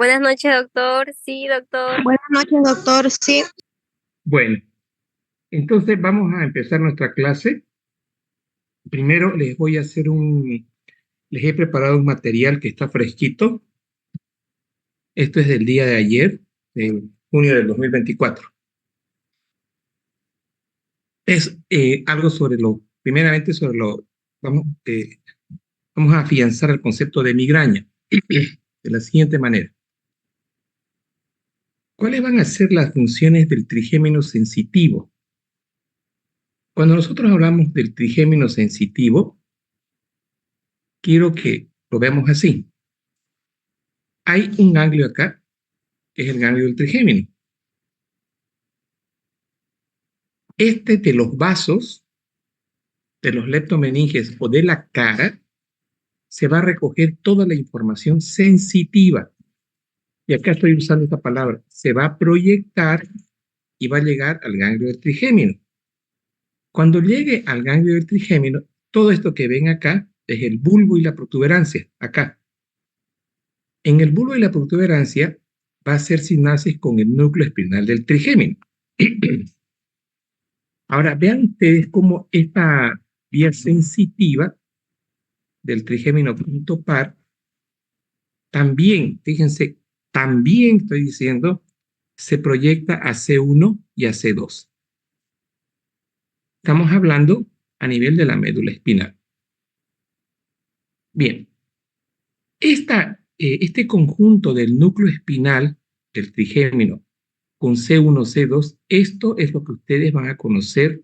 Buenas noches, doctor. Sí, doctor. Buenas noches, doctor. Sí, Bueno, entonces vamos a empezar nuestra clase. Primero les he preparado un material que está fresquito. Esto es del día de ayer, de junio del 2024. Es algo primeramente vamos a afianzar el concepto de migraña de la siguiente manera. ¿Cuáles van a ser las funciones del trigémino sensitivo? Cuando nosotros hablamos del trigémino sensitivo, quiero que lo veamos así. Hay un ganglio acá, que es el ganglio del trigémino. Este de los vasos, de los leptomeninges o de la cara, se va a recoger toda la información sensitiva. Y acá estoy usando esta palabra. Se va a proyectar y va a llegar al ganglio del trigémino. Cuando llegue al ganglio del trigémino, todo esto que ven acá es el bulbo y la protuberancia, acá. En el bulbo y la protuberancia va a hacer sinapsis con el núcleo espinal del trigémino. Ahora, vean ustedes cómo esta vía sensitiva del trigémino punto par también, fíjense, también estoy diciendo, se proyecta a C1 y a C2. Estamos hablando a nivel de la médula espinal. Bien, este conjunto del núcleo espinal del trigémino con C1, C2, esto es lo que ustedes van a conocer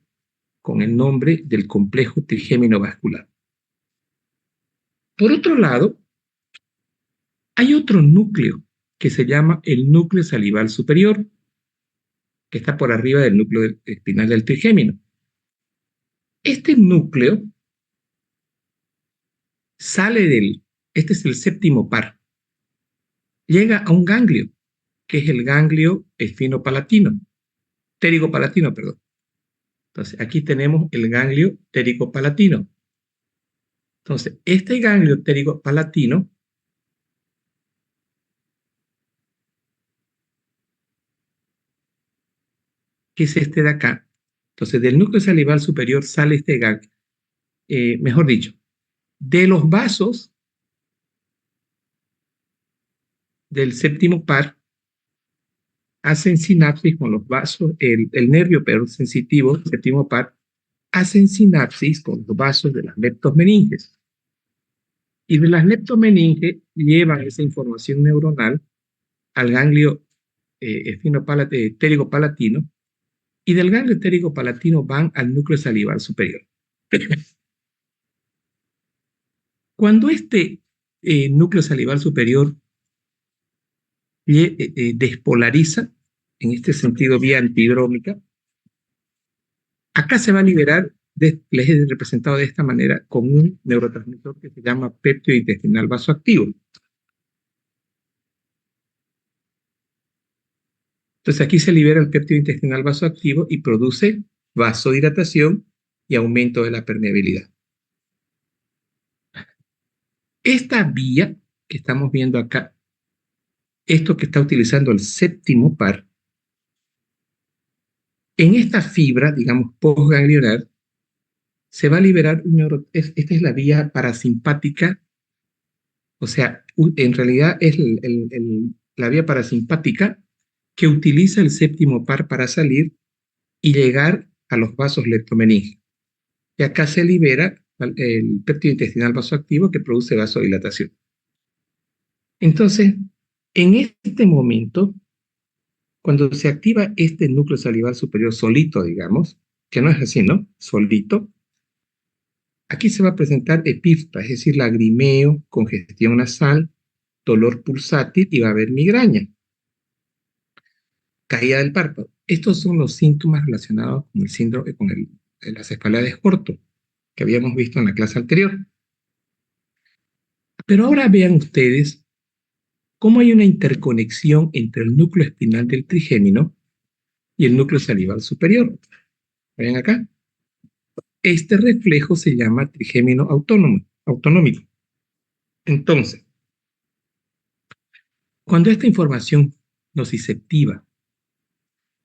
con el nombre del complejo trigémino vascular. Por otro lado, hay otro núcleo que se llama el núcleo salival superior, que está por arriba del núcleo espinal del trigémino. Este núcleo este es el séptimo par, llega a un ganglio, que es el ganglio espinopalatino, pterigopalatino, perdón. Entonces, aquí tenemos el ganglio pterigopalatino. Entonces, este ganglio pterigopalatino que es este de acá. Entonces, del núcleo salival superior sale este ganglio. Mejor dicho, de los vasos del séptimo par hacen sinapsis con los vasos, el nervio sensitivo, séptimo par, hacen sinapsis con los vasos de las leptomeninges. Y de las leptomeninges llevan esa información neuronal al ganglio pterigopalatino, y del ganglio pterigopalatino van al núcleo salival superior. Cuando este núcleo salival superior despolariza, en este sentido vía antidrómica, acá se va a liberar, les he representado de esta manera, con un neurotransmisor que se llama péptido intestinal vasoactivo. Entonces aquí se libera el péptido intestinal vasoactivo y produce vasodilatación y aumento de la permeabilidad. Esta vía que estamos viendo acá, esto que está utilizando el séptimo par, en esta fibra, digamos, postganglionar, se va a liberar esta es la vía parasimpática, o sea, en realidad es la vía parasimpática que utiliza el séptimo par para salir y llegar a los vasos leptomeninges. Y acá se libera el péptido intestinal vasoactivo que produce vasodilatación. Entonces, en este momento, cuando se activa este núcleo salival superior solito, digamos, que no es así, ¿no? Solito, aquí se va a presentar epífta, es decir, lagrimeo, congestión nasal, dolor pulsátil y va a haber migraña. Caída del párpado. Estos son los síntomas relacionados con el síndrome, con la cefalea de Corto, que habíamos visto en la clase anterior. Pero ahora vean ustedes cómo hay una interconexión entre el núcleo espinal del trigémino y el núcleo salival superior. Vean acá. Este reflejo se llama trigémino autonómico. Entonces, Cuando esta información nociceptiva,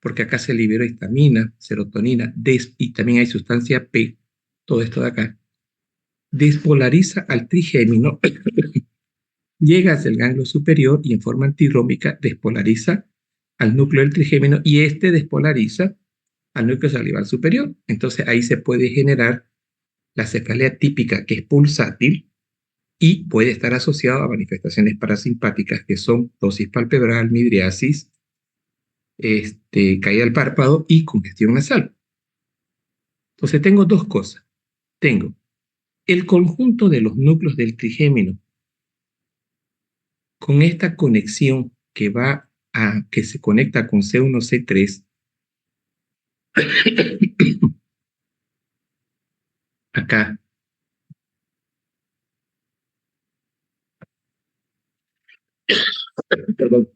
porque acá se libera histamina, serotonina, y también hay sustancia P, todo esto de acá, despolariza al trigémino, llega hacia el ganglio superior y en forma antidrómica despolariza al núcleo del trigémino y este despolariza al núcleo salival superior. Entonces ahí se puede generar la cefalea típica, que es pulsátil y puede estar asociado a manifestaciones parasimpáticas que son tosis palpebral, midriasis, caída del párpado y congestión nasal. Entonces tengo dos cosas. Tengo el conjunto de los núcleos del trigémino con esta conexión que se conecta con C1C3, acá, perdón,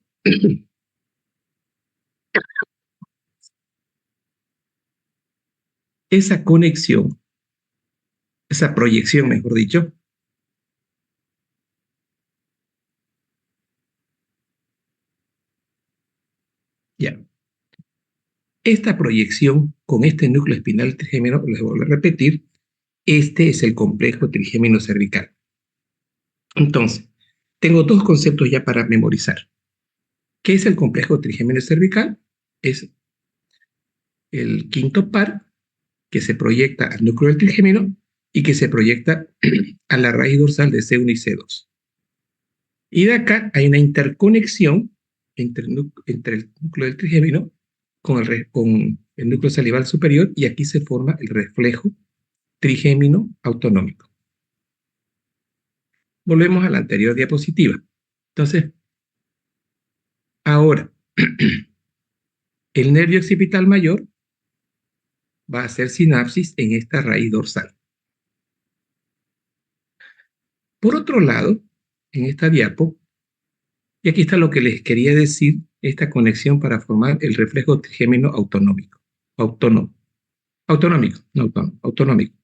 esa conexión, esa proyección, mejor dicho, ya. Esta proyección con este núcleo espinal trigémino, les vuelvo a repetir, este es el complejo trigémino cervical. Entonces, tengo dos conceptos ya para memorizar. ¿Qué es el complejo trigémino cervical? Es el quinto par que se proyecta al núcleo del trigémino y que se proyecta a la raíz dorsal de C1 y C2. Y de acá hay una interconexión entre el núcleo del trigémino con el núcleo salival superior y aquí se forma el reflejo trigémino autonómico. Volvemos a la anterior diapositiva. Entonces, ahora, el nervio occipital mayor va a hacer sinapsis en esta raíz dorsal. Por otro lado, en esta diapo, y aquí está lo que les quería decir, esta conexión para formar el reflejo trigémino autonómico. Autonómico, no autónomo, autonómico.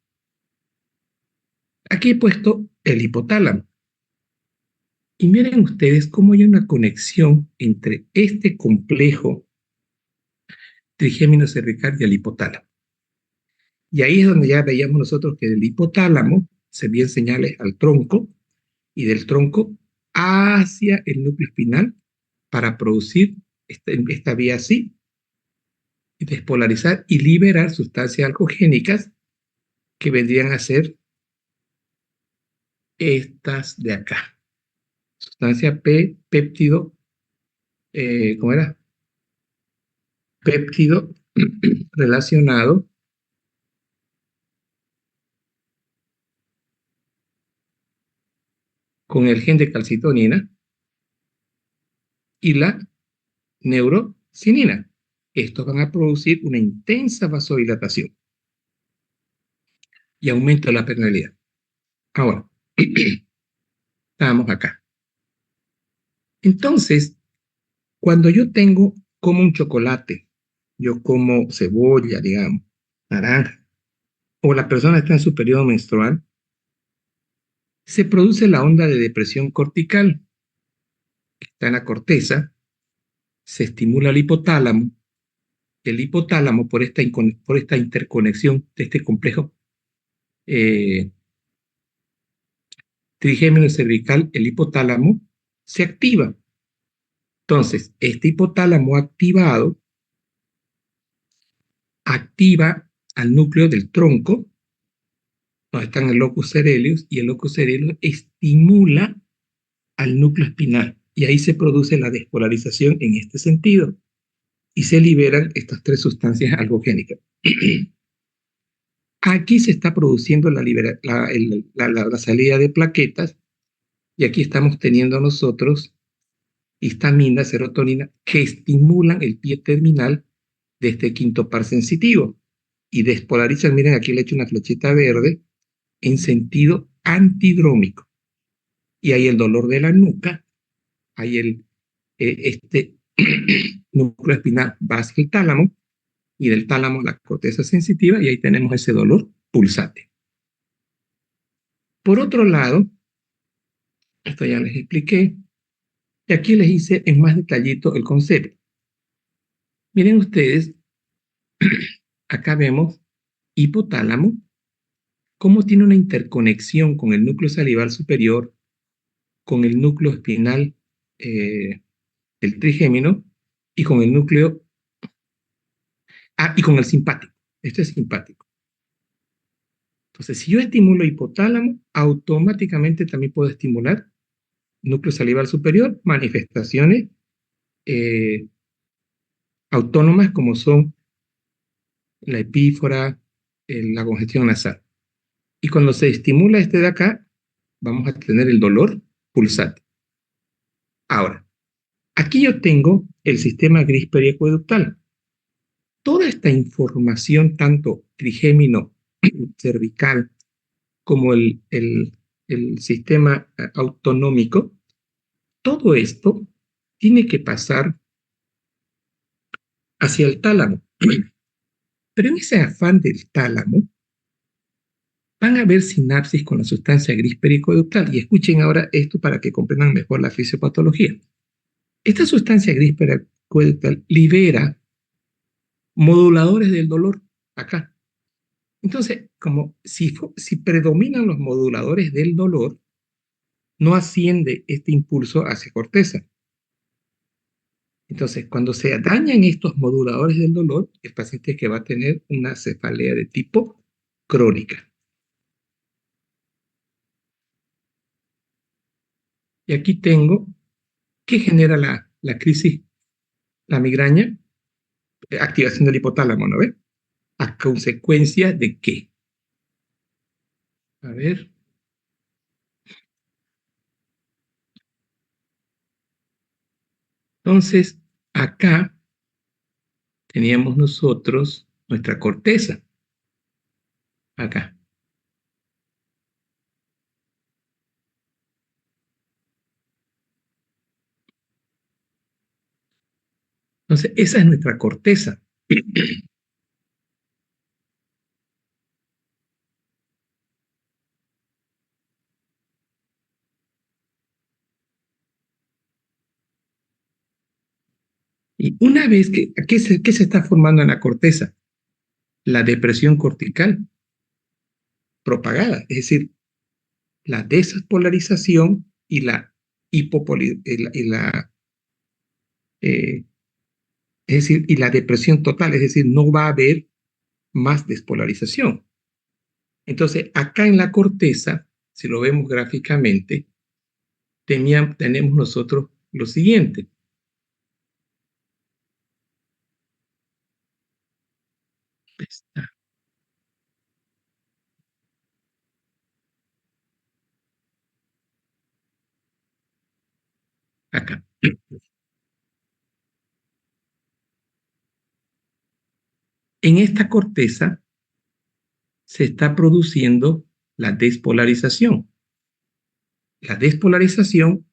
Aquí he puesto el hipotálamo. Y miren ustedes cómo hay una conexión entre este complejo trigémino cervical y el hipotálamo. Y ahí es donde ya veíamos nosotros que del hipotálamo se envían señales al tronco y del tronco hacia el núcleo espinal para producir esta vía así, y despolarizar y liberar sustancias alcogénicas que vendrían a ser estas de acá. Sustancia P, péptido, ¿cómo era? Péptido relacionado con el gen de calcitonina y la neurocinina. Estos van a producir una intensa vasodilatación y aumento de la permeabilidad. Ahora, estamos acá. Entonces, cuando yo como un chocolate, yo como cebolla, digamos, naranja, o la persona está en su periodo menstrual, se produce la onda de depresión cortical, que está en la corteza, se estimula el hipotálamo por esta interconexión de este complejo trigémino cervical, el hipotálamo se activa. Entonces, este hipotálamo activado activa al núcleo del tronco, donde están el locus coeruleus, y el locus coeruleus estimula al núcleo espinal. Y ahí se produce la despolarización en este sentido. Y se liberan estas tres sustancias algogénicas. Aquí se está produciendo la salida de plaquetas, y aquí estamos teniendo nosotros histamina, serotonina, que estimulan el pie terminal de este quinto par sensitivo y despolarizan. Miren, aquí le he hecho una flechita verde en sentido antidrómico. Y hay el dolor de la nuca, hay este núcleo espinal va hacia el tálamo, y del tálamo la corteza sensitiva, y ahí tenemos ese dolor pulsante. Por otro lado, esto ya les expliqué, Y aquí les hice en más detallito el concepto. Miren ustedes, acá vemos hipotálamo, cómo tiene una interconexión con el núcleo salival superior, con el núcleo espinal del trigémino y con el núcleo, y con el simpático. Esto es simpático. Entonces, si yo estimulo hipotálamo, automáticamente también puedo estimular núcleo salival superior, manifestaciones eh, autónomas como son la epífora, la congestión nasal. Y cuando se estimula este de acá, vamos a tener el dolor pulsante. Ahora, aquí yo tengo el sistema gris periacueductal. Toda esta información, tanto trigémino, cervical, como el sistema autonómico, todo esto tiene que pasar hacia el tálamo. Pero en ese afán del tálamo, van a haber sinapsis con la sustancia gris periacueductal. Y escuchen ahora esto para que comprendan mejor la fisiopatología. Esta sustancia gris periacueductal libera moduladores del dolor acá. Entonces, como si predominan los moduladores del dolor, no asciende este impulso hacia corteza. Entonces, cuando se dañan estos moduladores del dolor, el paciente es que va a tener una cefalea de tipo crónica. Y aquí tengo, ¿qué genera la crisis? La migraña, activación del hipotálamo, ¿no ve? ¿A consecuencia de qué? A ver. Entonces, acá teníamos nosotros nuestra corteza. Acá. Entonces, esa es nuestra corteza. Y una vez que, ¿qué se está formando en la corteza? La depresión cortical propagada, es decir, la despolarización y la eh, es decir, y la depresión total, es decir, no va a haber más despolarización. Entonces, acá en la corteza, si lo vemos gráficamente, tenemos nosotros lo siguiente. Está acá. En esta corteza se está produciendo la despolarización. La despolarización,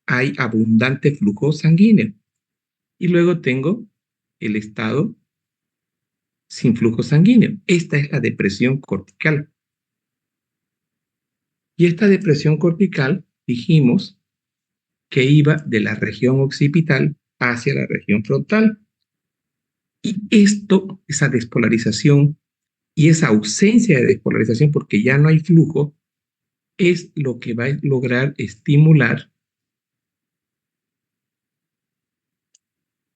hay abundante flujo sanguíneo. Y luego tengo el estado sin flujo sanguíneo. Esta es la depresión cortical. Y esta depresión cortical, dijimos que iba de la región occipital hacia la región frontal. Y esto, esa despolarización y esa ausencia de despolarización, porque ya no hay flujo, es lo que va a lograr estimular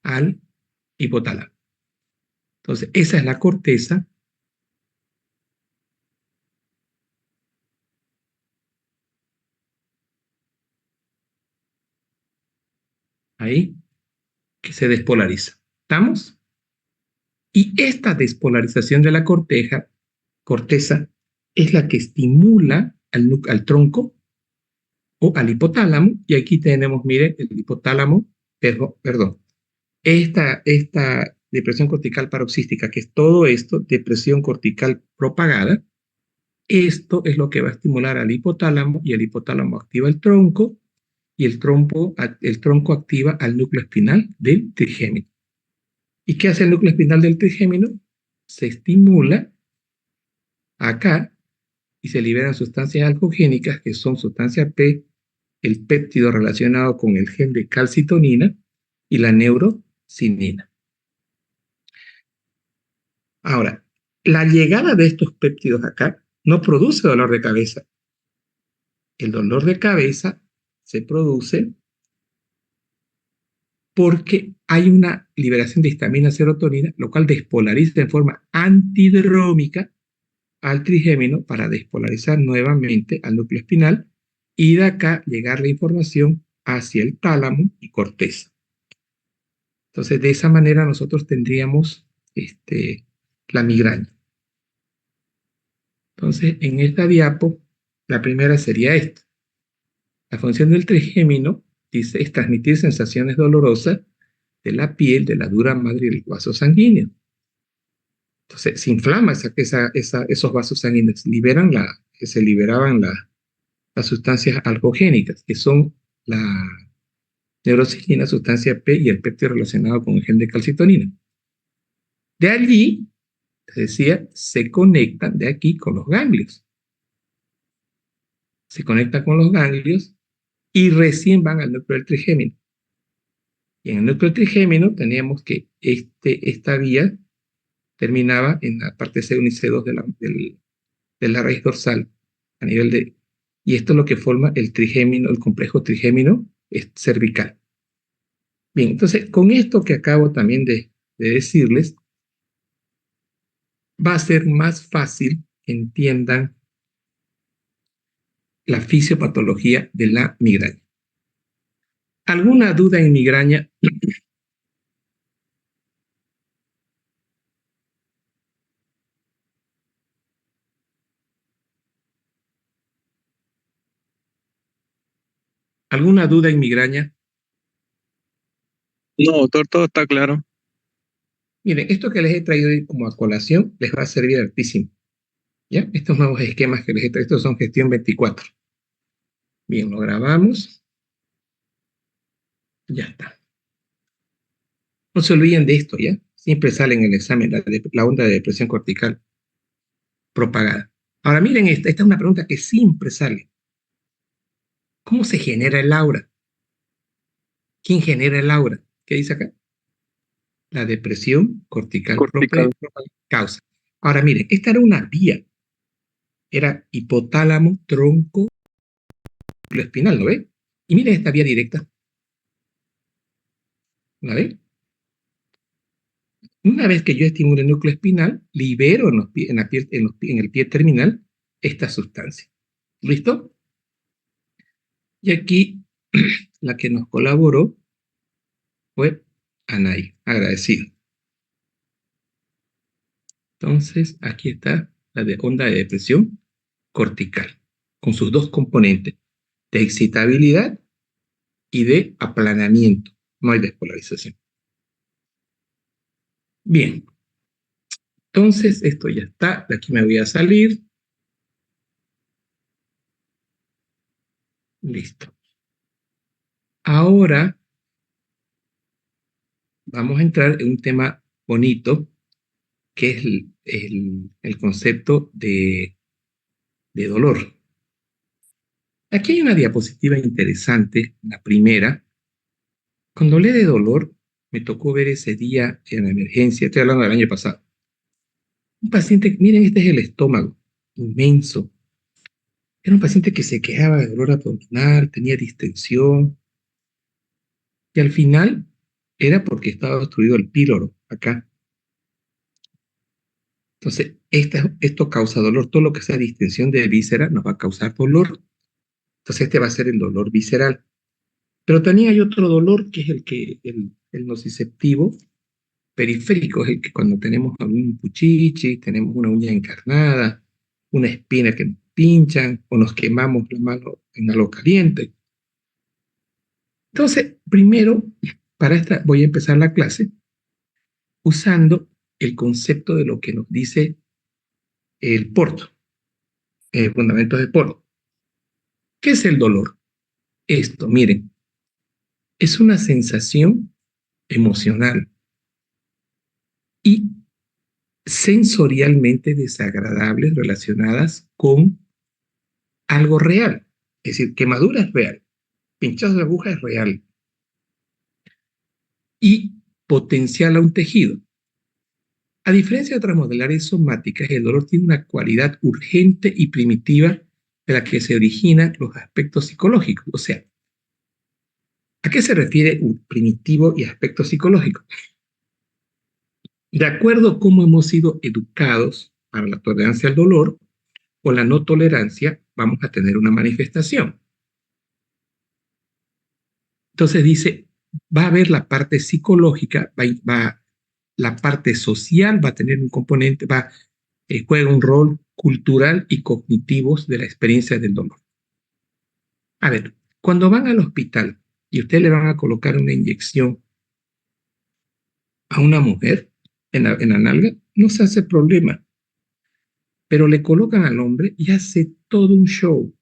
al hipotálamo. Entonces, esa es la corteza. Ahí, que se despolariza. ¿Estamos? Y esta despolarización de la corteza es la que estimula al tronco o al hipotálamo. Y aquí tenemos, mire, el hipotálamo, perdón, esta depresión cortical paroxística, que es todo esto, depresión cortical propagada, esto es lo que va a estimular al hipotálamo y el hipotálamo activa el tronco y el tronco activa al núcleo espinal del trigémino. ¿Y qué hace el núcleo espinal del trigémino? Se estimula acá y se liberan sustancias alcogénicas que son sustancia P, el péptido relacionado con el gen de calcitonina y la neurocinina. Ahora, la llegada de estos péptidos acá no produce dolor de cabeza. El dolor de cabeza se produce porque hay una liberación de histamina serotonina, lo cual despolariza en forma antidrómica al trigémino para despolarizar nuevamente al núcleo espinal y de acá llegar la información hacia el tálamo y corteza. Entonces, de esa manera nosotros tendríamos la migraña. Entonces, en esta diapo, la primera sería esta. La función del trigémino, dice, es transmitir sensaciones dolorosas de la piel, de la dura madre y del vaso sanguíneo. Entonces, se inflama esos vasos sanguíneos, se liberaban las sustancias algogénicas, que son la neurocilina, sustancia P y el péptido relacionado con el gen de calcitonina. De allí, te decía, se conectan de aquí con los ganglios. Se conectan con los ganglios y recién van al núcleo del trigémino. Y en el núcleo del trigémino teníamos que esta vía terminaba en la parte C1 y C2 de la raíz dorsal, a nivel de... Y esto es lo que forma el trigémino, el complejo trigémino cervical. Bien, entonces, con esto que acabo también de decirles, va a ser más fácil que entiendan la fisiopatología de la migraña. ¿Alguna duda en migraña? ¿Alguna duda en migraña? No, doctor, todo está claro. Miren, esto que les he traído hoy como a colación les va a servir hartísimo. ¿Ya? Estos nuevos esquemas que les he traído, estos son gestión 24. Bien, lo grabamos. Ya está. No se olviden de esto, ¿ya? Siempre sale en el examen la onda de depresión cortical propagada. Ahora miren esta es una pregunta que siempre sale. ¿Cómo se genera el aura? ¿Quién genera el aura? ¿Qué dice acá? La depresión cortical Cortical. causa. Ahora miren, esta era una vía. Era hipotálamo, tronco, núcleo espinal, ¿lo ve? Y miren esta vía directa. ¿La ve? Una vez que yo estimulo el núcleo espinal, libero en el pie terminal esta sustancia. ¿Listo? Y aquí la que nos colaboró fue Anay, agradecido. Entonces, aquí está la de onda de depresión cortical, con sus dos componentes, de excitabilidad y de aplanamiento. No hay despolarización. Bien, entonces esto ya está. De aquí me voy a salir. Listo. Ahora vamos a entrar en un tema bonito, que es el concepto de dolor. Aquí hay una diapositiva interesante, la primera. Cuando hablé de dolor, me tocó ver ese día en la emergencia, estoy hablando del año pasado. Un paciente, miren, este es el estómago, inmenso. Era un paciente que se quejaba de dolor abdominal, tenía distensión, y al final era porque estaba obstruido el píloro, acá. Entonces, esto causa dolor. Todo lo que sea distensión de víscera nos va a causar dolor. Entonces, este va a ser el dolor visceral. Pero también hay otro dolor que es el nociceptivo periférico, es el que cuando tenemos algún puchichi, tenemos una uña encarnada, una espina que nos pinchan o nos quemamos la mano en algo caliente. Entonces, primero, para esta voy a empezar la clase usando el concepto de lo que nos dice el Porto, fundamentos de Porto. ¿Qué es el dolor? Esto, miren, es una sensación emocional y sensorialmente desagradables relacionadas con algo real. Es decir, quemadura es real. pinchazo de aguja es real. Y potencial a un tejido. A diferencia de otras modalidades somáticas, el dolor tiene una cualidad urgente y primitiva de la que se originan los aspectos psicológicos. O sea, ¿a qué se refiere un primitivo y aspecto psicológico? De acuerdo a cómo hemos sido educados para la tolerancia al dolor o la no tolerancia, vamos a tener una manifestación. Entonces dice, va a haber la parte psicológica, la parte social va a tener un componente, juega un rol cultural y cognitivos de la experiencia del dolor. A ver, cuando van al hospital y usted le van a colocar una inyección a una mujer en la nalga, no se hace problema, pero le colocan al hombre y hace todo un show.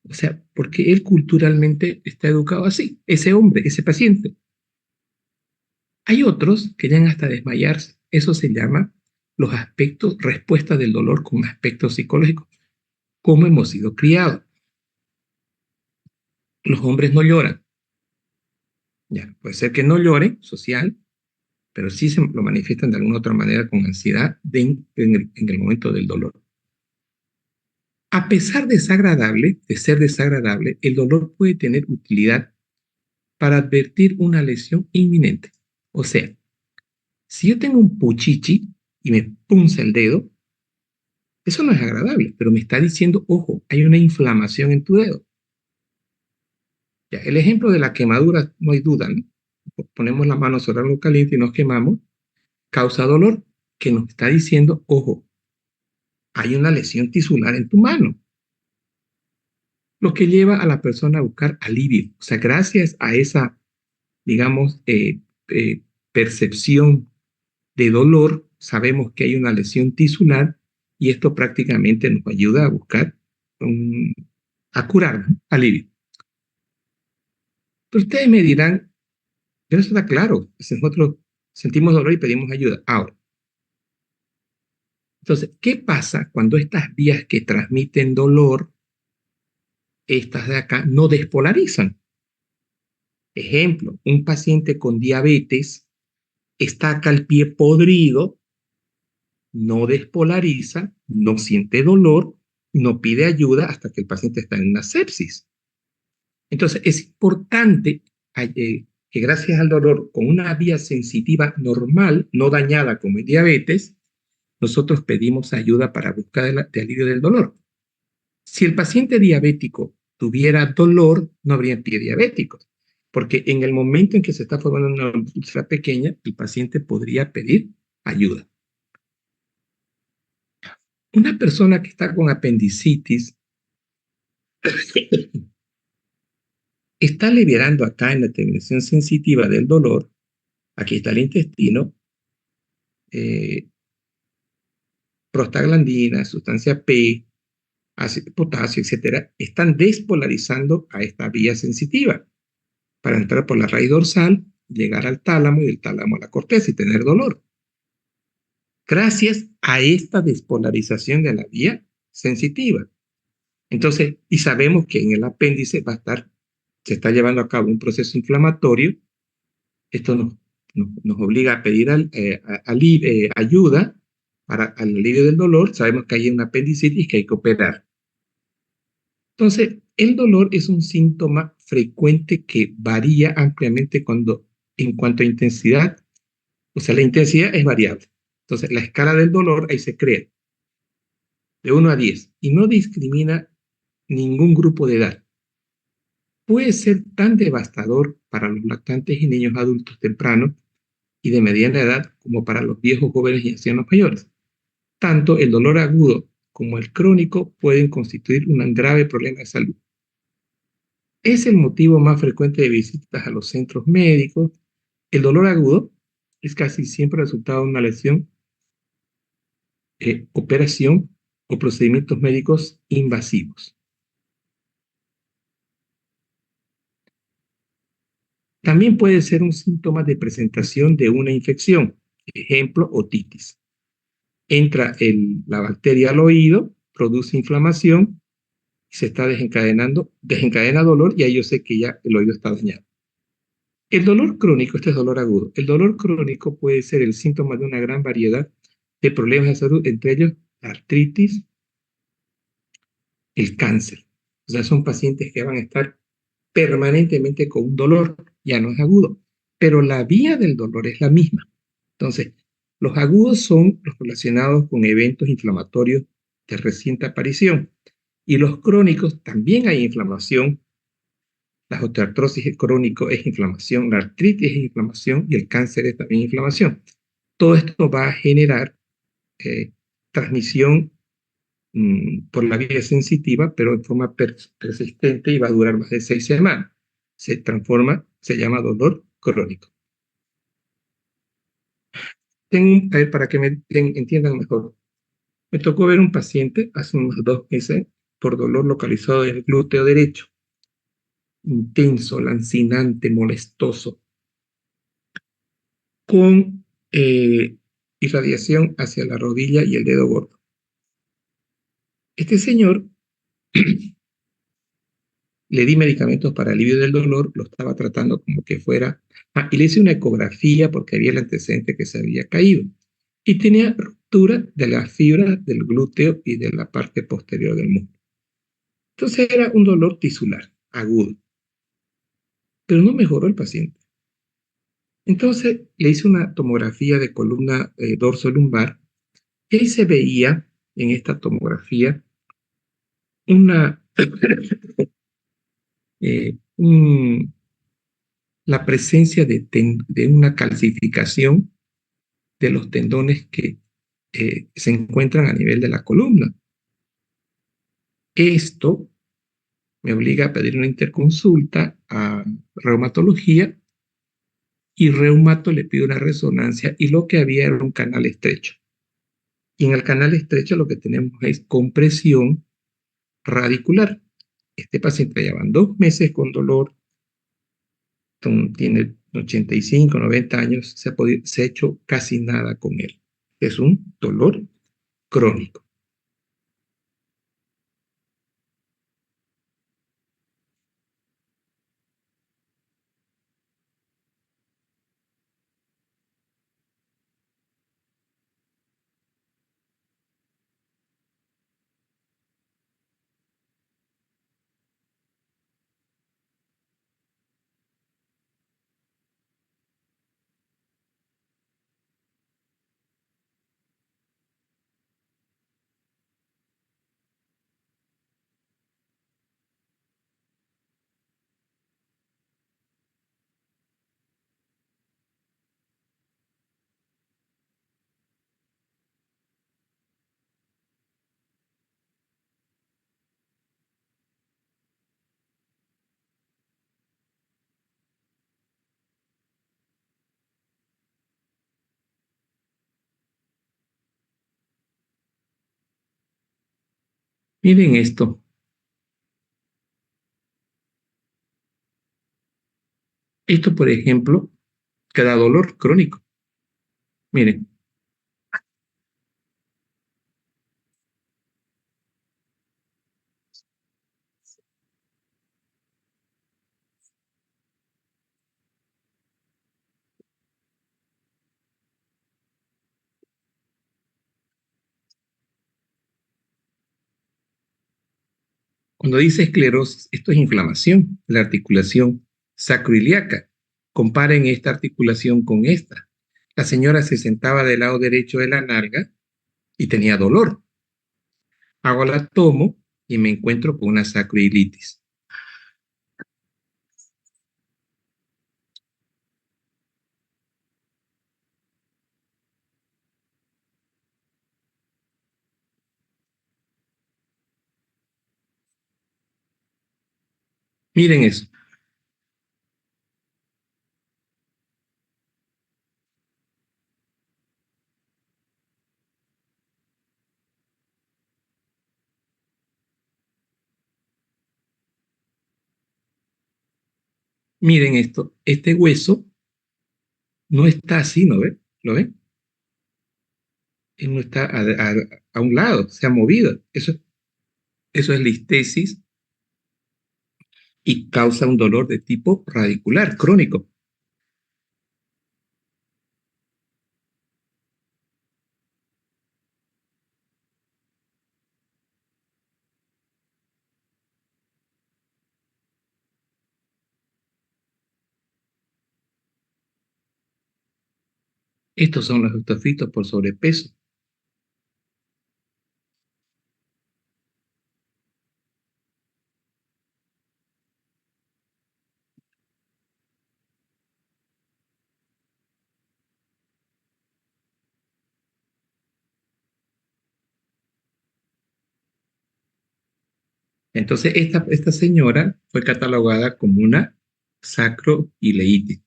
O sea, porque él culturalmente está educado así, ese hombre, ese paciente. Hay otros que llegan hasta desmayarse. Eso se llama los aspectos, respuesta del dolor con aspectos psicológicos, cómo hemos sido criados. Los hombres no lloran. Ya, puede ser que no lloren, social, pero sí se lo manifiestan de alguna otra manera con ansiedad en el momento del dolor. A pesar de ser desagradable, el dolor puede tener utilidad para advertir una lesión inminente. O sea, si yo tengo un puchichi y me punza el dedo, eso no es agradable, pero me está diciendo, ojo, hay una inflamación en tu dedo. Ya, el ejemplo de la quemadura, no hay duda, ¿no? Ponemos la mano sobre algo caliente y nos quemamos, causa dolor, que nos está diciendo, ojo, hay una lesión tisular en tu mano, lo que lleva a la persona a buscar alivio. O sea, gracias a esa, digamos, percepción de dolor, sabemos que hay una lesión tisular y esto prácticamente nos ayuda a buscar, a curar, ¿no? Alivio. Pero ustedes me dirán, pero eso está claro, nosotros sentimos dolor y pedimos ayuda. Ahora, entonces, ¿qué pasa cuando estas vías que transmiten dolor, estas de acá, no despolarizan? Ejemplo, un paciente con diabetes está acá el pie podrido, no despolariza, no siente dolor, no pide ayuda hasta que el paciente está en una sepsis. Entonces, es importante que gracias al dolor, con una vía sensitiva normal, no dañada como el diabetes, nosotros pedimos ayuda para buscar de alivio del dolor. Si el paciente diabético tuviera dolor, no habría pie diabéticos, porque en el momento en que se está formando una úlcera pequeña, el paciente podría pedir ayuda. Una persona que está con apendicitis está liberando acá en la terminación sensitiva del dolor, aquí está el intestino, prostaglandina, sustancia P, ácido potasio, etcétera, están despolarizando a esta vía sensitiva para entrar por la raíz dorsal, llegar al tálamo y del tálamo a la corteza y tener dolor. Gracias a esta despolarización de la vía sensitiva. Entonces, y sabemos que en el apéndice se está llevando a cabo un proceso inflamatorio. Esto nos obliga a pedir ayuda para el alivio del dolor. Sabemos que hay una apendicitis que hay que operar. Entonces, el dolor es un síntoma frecuente que varía ampliamente en cuanto a intensidad. O sea, la intensidad es variable. Entonces, la escala del dolor ahí se crea de 1 a 10 y no discrimina ningún grupo de edad. Puede ser tan devastador para los lactantes y niños adultos tempranos y de mediana edad como para los viejos, jóvenes y ancianos mayores. Tanto el dolor agudo como el crónico pueden constituir un grave problema de salud. Es el motivo más frecuente de visitas a los centros médicos. El dolor agudo es casi siempre resultado de una lesión, operación o procedimientos médicos invasivos. También puede ser un síntoma de presentación de una infección, ejemplo, otitis. Entra la bacteria al oído, produce inflamación, se está desencadenando, desencadena dolor y ahí yo sé que ya el oído está dañado. El dolor crónico, este es dolor agudo, el dolor crónico puede ser el síntoma de una gran variedad de problemas de salud, entre ellos la artritis, el cáncer. O sea, son pacientes que van a estar permanentemente con un dolor, ya no es agudo, pero la vía del dolor es la misma. Entonces, los agudos son los relacionados con eventos inflamatorios de reciente aparición y los crónicos también hay inflamación. La osteoartrosis es crónico, es inflamación, la artritis es inflamación y el cáncer es también inflamación. Todo esto va a generar transmisión por la vía sensitiva, pero en forma persistente y va a durar más de 6 semanas. Se transforma, se llama dolor crónico. A ver, para que me entiendan mejor, me tocó ver un paciente hace unos 2 meses por dolor localizado en el glúteo derecho, intenso, lancinante, molestoso, con irradiación hacia la rodilla y el dedo gordo. Este señor le di medicamentos para alivio del dolor, lo estaba tratando como que fuera... Ah, y le hice una ecografía porque había el antecedente que se había caído. Y tenía ruptura de la fibra del glúteo y de la parte posterior del muslo. Entonces era un dolor tisular, agudo. Pero no mejoró el paciente. Entonces le hice una tomografía de columna dorso-lumbar y ahí se veía en esta tomografía una, la presencia de una calcificación de los tendones que se encuentran a nivel de la columna. Esto me obliga a pedir una interconsulta a reumatología y reumato le pide una resonancia y lo que había era un canal estrecho. Y en el canal estrecho lo que tenemos es compresión radicular. Este paciente lleva 2 meses con dolor, tiene 85, 90 años, se ha hecho casi nada con él. Es un dolor crónico. Miren esto. Esto, por ejemplo, que da dolor crónico. Miren, cuando dice esclerosis, esto es inflamación de la articulación sacroiliaca. Comparen esta articulación con esta. La señora se sentaba del lado derecho de la nalga y tenía dolor. Hago la tomo y me encuentro con una sacroilitis. Miren eso. Miren esto. Este hueso no está así, ¿no ven? ¿Lo ven? Él no está a un lado, se ha movido. Eso es listesis y causa un dolor de tipo radicular, crónico. Estos son los estofitos por sobrepeso. Entonces, esta señora fue catalogada como una sacroileitis.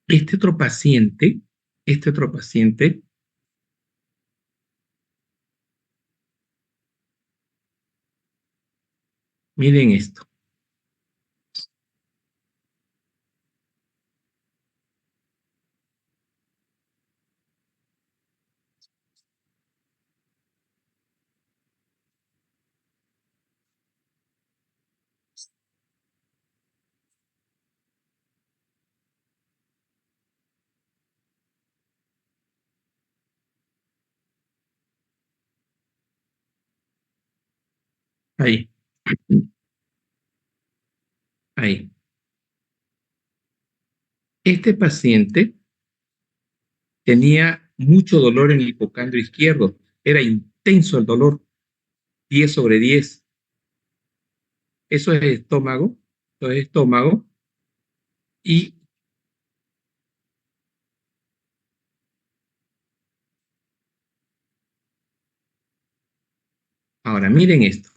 Este otro paciente, miren esto, ahí, ahí. Este paciente tenía mucho dolor en el hipocondrio izquierdo, era intenso el dolor, 10/10. Eso es estómago, eso es estómago. Y ahora miren esto.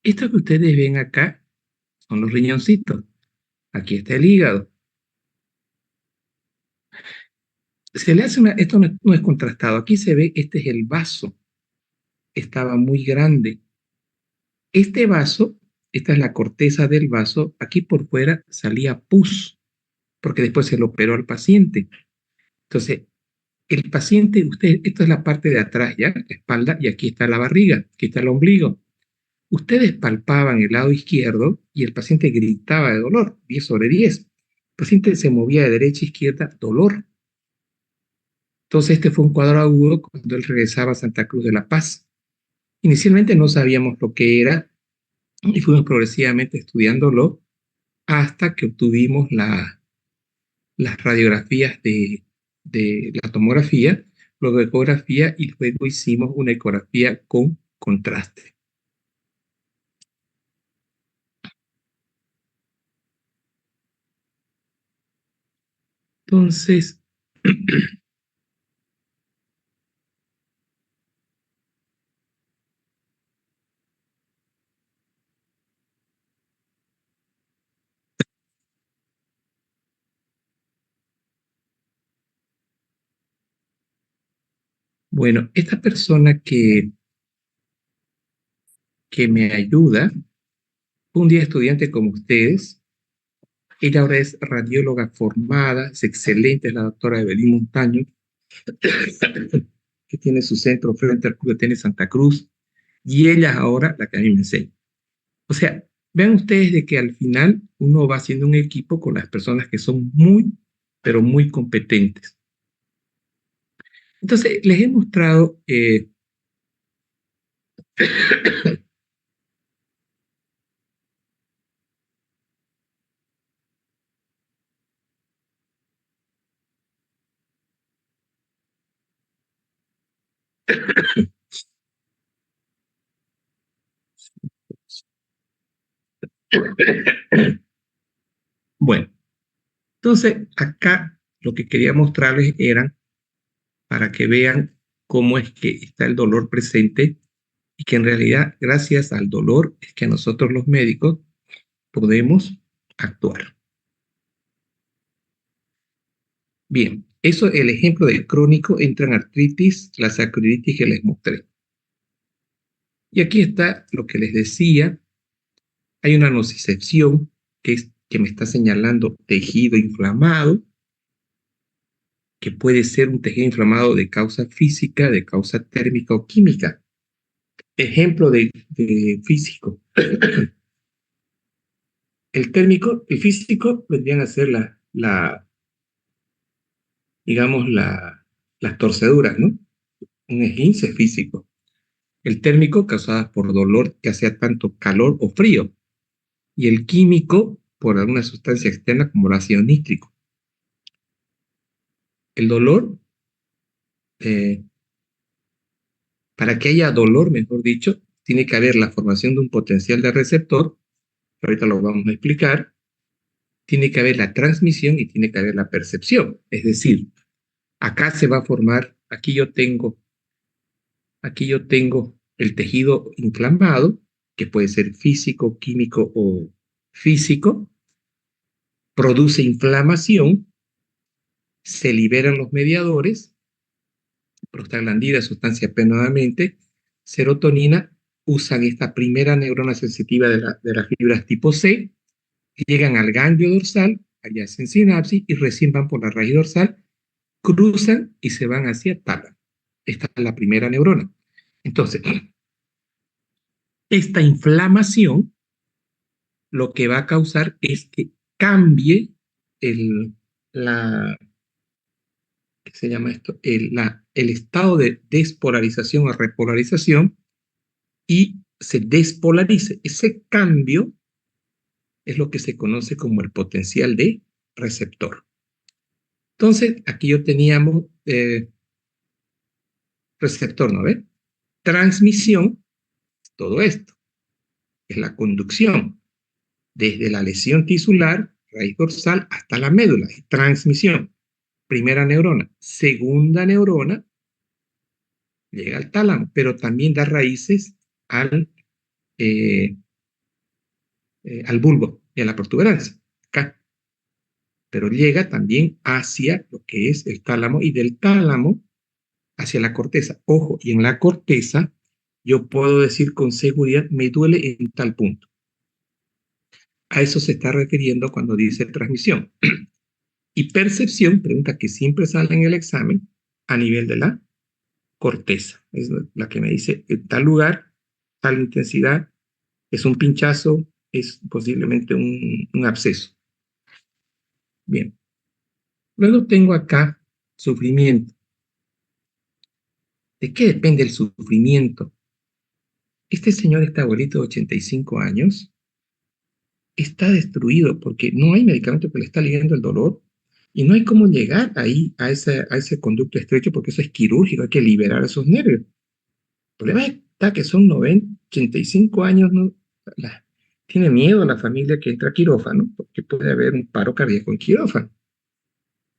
Esto que ustedes ven acá son los riñoncitos. Aquí está el hígado. Se le hace esto no es contrastado. Aquí se ve, este es el vaso. Estaba muy grande. Este vaso, esta es la corteza del vaso. Aquí por fuera salía pus, porque después se lo operó al paciente. Entonces, el paciente, esto es la parte de atrás, ¿ya? La espalda, y aquí está la barriga, aquí está el ombligo. Ustedes palpaban el lado izquierdo y el paciente gritaba de dolor, 10/10. El paciente se movía de derecha a izquierda, dolor. Entonces este fue un cuadro agudo cuando él regresaba a Santa Cruz de la Paz. Inicialmente no sabíamos lo que era y fuimos progresivamente estudiándolo hasta que obtuvimos las radiografías de la tomografía, luego ecografía y luego hicimos una ecografía con contraste. Entonces, bueno, esta persona que me ayuda, fue un día estudiante como ustedes. Ella ahora es radióloga formada, es excelente, es la doctora Evelyn Montaño, que tiene su centro frente al Club de Tenis Santa Cruz, y ella es ahora la que a mí me enseña. O sea, vean ustedes de que al final uno va haciendo un equipo con las personas que son muy, pero muy competentes. Entonces, les he mostrado, bueno, entonces acá lo que quería mostrarles eran para que vean cómo es que está el dolor presente y que en realidad gracias al dolor es que nosotros los médicos podemos actuar. Bien, eso el ejemplo de crónico entra en artritis, la sacroiliitis que les mostré. Y aquí está lo que les decía, hay una nocicepción que me está señalando tejido inflamado, que puede ser un tejido inflamado de causa física, de causa térmica o química. ejemplo de físico. El físico vendrían a ser digamos, las torceduras, ¿no? Un esguince físico. El térmico, causado por dolor, ya sea tanto calor o frío. Y el químico, por alguna sustancia externa como el ácido nítrico. El dolor, eh, para que haya dolor, mejor dicho, tiene que haber la formación de un potencial de receptor, que ahorita lo vamos a explicar, tiene que haber la transmisión y tiene que haber la percepción. Es decir, acá se va a formar, aquí yo tengo el tejido inflamado, que puede ser físico, químico o físico, produce inflamación, se liberan los mediadores, prostaglandina, sustancia P nuevamente, serotonina, usan esta primera neurona sensitiva de las fibras tipo C, llegan al ganglio dorsal, allá hacen sinapsis y recién van por la raíz dorsal, cruzan y se van hacia tálamo. Esta es la primera neurona. Entonces, esta inflamación lo que va a causar es que cambie el, la, ¿qué se llama esto? El estado de despolarización o repolarización y se despolarice. Ese cambio es lo que se conoce como el potencial de receptor. Entonces, aquí yo teníamos receptor, ¿no ve? Transmisión, todo esto, es la conducción, desde la lesión tisular, raíz dorsal, hasta la médula, es transmisión. Primera neurona. Segunda neurona, llega al tálamo, pero también da raíces al, eh, al bulbo y a la protuberancia, acá. Pero llega también hacia lo que es el tálamo y del tálamo hacia la corteza. Ojo, y en la corteza yo puedo decir con seguridad, me duele en tal punto. A eso se está refiriendo cuando dice transmisión. Y percepción, pregunta que siempre sale en el examen, a nivel de la corteza. Es la que me dice, en tal lugar, tal intensidad, es un pinchazo, es posiblemente un absceso. Bien. Luego tengo acá sufrimiento. ¿De qué depende el sufrimiento? Este señor, este abuelito de 85 años, está destruido porque no hay medicamento que le está aliviando el dolor y no hay cómo llegar ahí a ese conducto estrecho porque eso es quirúrgico, hay que liberar esos nervios. El problema está que son 90, 85 años, ¿no? La- Tiene miedo la familia que entra a quirófano porque puede haber un paro cardíaco en quirófano.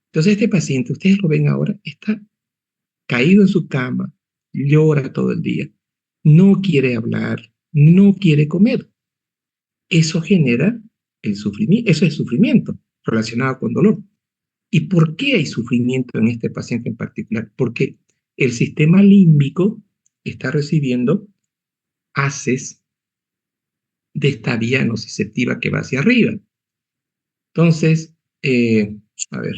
Entonces este paciente, ustedes lo ven ahora, está caído en su cama, llora todo el día, no quiere hablar, no quiere comer. Eso genera el sufrimiento, eso es sufrimiento relacionado con dolor. ¿Y por qué hay sufrimiento en este paciente en particular? Porque el sistema límbico está recibiendo haces de esta vía nociceptiva que va hacia arriba. Entonces, a ver,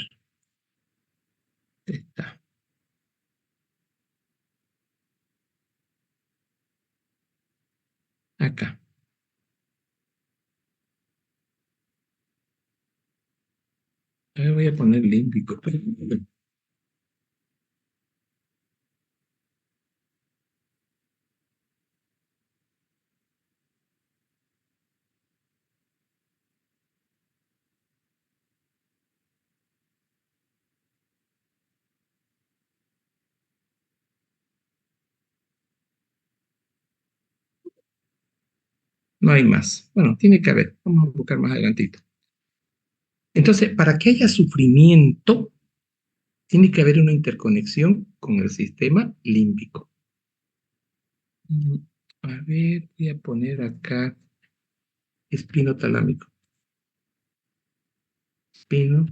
está acá. Voy a poner límbico. No hay más. Bueno, tiene que haber. Vamos a buscar más adelantito. Entonces, para que haya sufrimiento, tiene que haber una interconexión con el sistema límbico. Mm, A ver, voy a poner acá espinotalámico. Espino,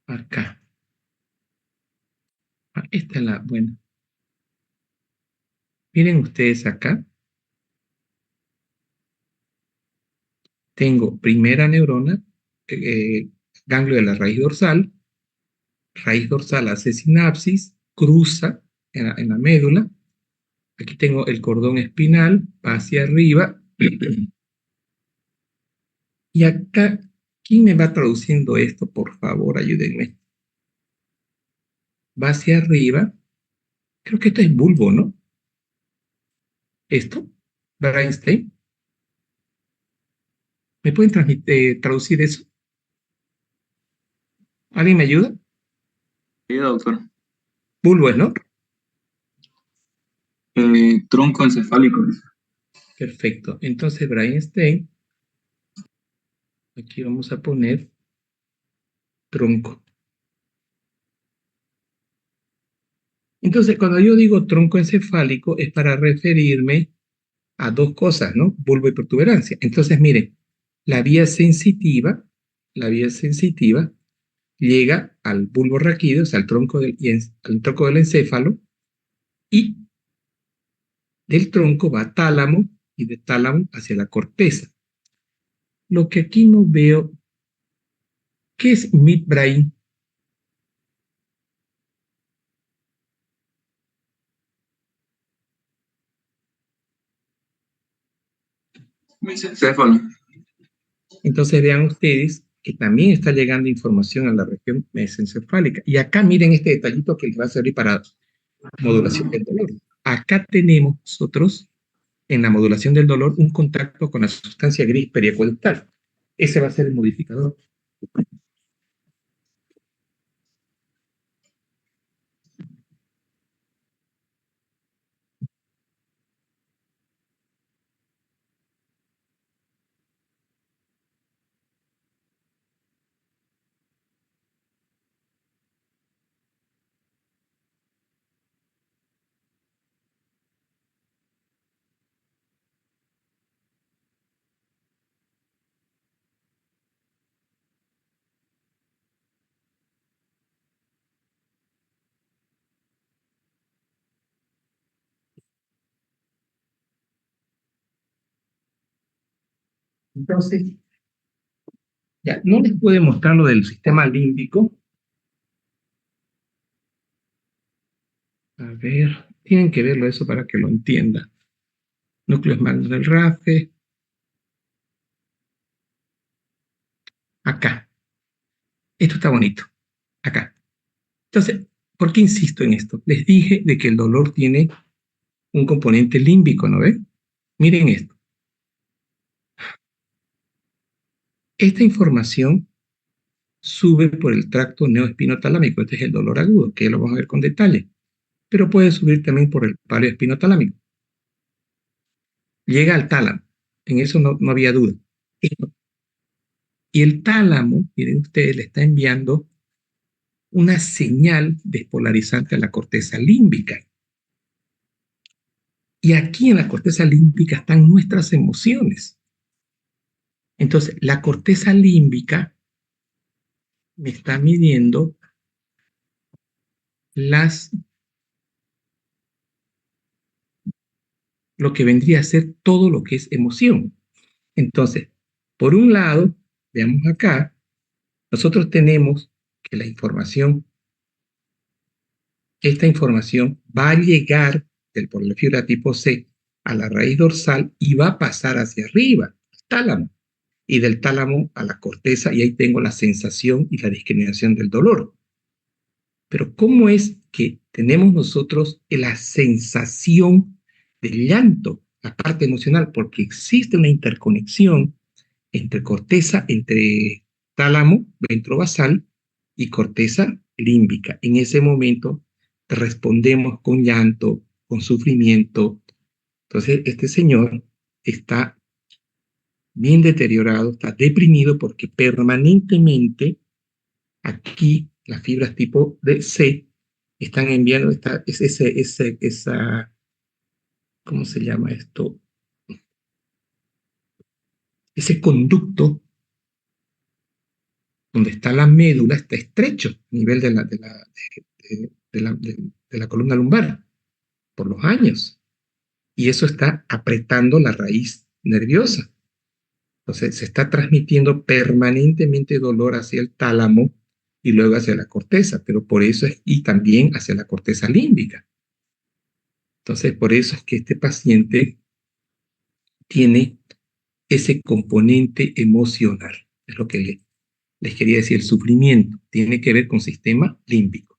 acá. Esta es la buena. Miren ustedes acá. Tengo primera neurona, ganglio de la raíz dorsal hace sinapsis, cruza en la médula. Aquí tengo el cordón espinal, va hacia arriba. Y acá, ¿quién me va traduciendo esto? Por favor, ayúdenme. Va hacia arriba. Creo que esto es bulbo, ¿no? Esto, Breinstein. ¿Me pueden traducir eso? ¿Alguien me ayuda? Sí, doctor. Bulbo, ¿no? Tronco encefálico. Perfecto. Entonces, Breinstein, aquí vamos a poner tronco. Entonces, cuando yo digo tronco encefálico, es para referirme a dos cosas, ¿no? Bulbo y protuberancia. Entonces, miren, la vía sensitiva, la vía sensitiva llega al bulbo raquídeo, o sea, al tronco del encéfalo, y del tronco va a tálamo, y de tálamo hacia la corteza. Lo que aquí no veo, ¿qué es midbrain? Mesencéfalo. Entonces vean ustedes que también está llegando información a la región mesencefálica. Y acá miren este detallito que les va a servir para modulación del dolor. Acá tenemos nosotros, en la modulación del dolor, un contacto con la sustancia gris periacueductal. Ese va a ser el modificador. Entonces, ya, no les puedo mostrar lo del sistema límbico. A ver, tienen que verlo eso para que lo entiendan. Núcleos magnos del RAFE. Acá. Esto está bonito. Acá. Entonces, ¿por qué insisto en esto? Les dije de que el dolor tiene un componente límbico, ¿no ven? Miren esto. Esta información sube por el tracto neoespinotalámico. Este es el dolor agudo, que ya lo vamos a ver con detalle. Pero puede subir también por el paleoespinotalámico. Llega al tálamo. En eso no había duda. Y el tálamo, miren ustedes, le está enviando una señal despolarizante a la corteza límbica. Y aquí en la corteza límbica están nuestras emociones. Entonces, la corteza límbica me está midiendo lo que vendría a ser todo lo que es emoción. Entonces, por un lado, veamos acá, nosotros tenemos que esta información va a llegar por la fibra tipo C a la raíz dorsal y va a pasar hacia arriba, al tálamo, y del tálamo a la corteza, y ahí tengo la sensación y la discriminación del dolor. Pero ¿cómo es que tenemos nosotros la sensación del llanto, la parte emocional? Porque existe una interconexión entre corteza, entre tálamo ventrovasal y corteza límbica. En ese momento respondemos con llanto, con sufrimiento. Entonces, este señor está bien deteriorado, está deprimido porque permanentemente aquí las fibras tipo de C están enviando esa, ¿cómo se llama esto? Ese conducto donde está la médula está estrecho a nivel de la columna lumbar por los años. Y eso está apretando la raíz nerviosa. Entonces se está transmitiendo permanentemente dolor hacia el tálamo y luego hacia la corteza, pero por eso es, y también hacia la corteza límbica. Entonces, por eso es que este paciente tiene ese componente emocional. Es lo que les quería decir, el sufrimiento tiene que ver con sistema límbico.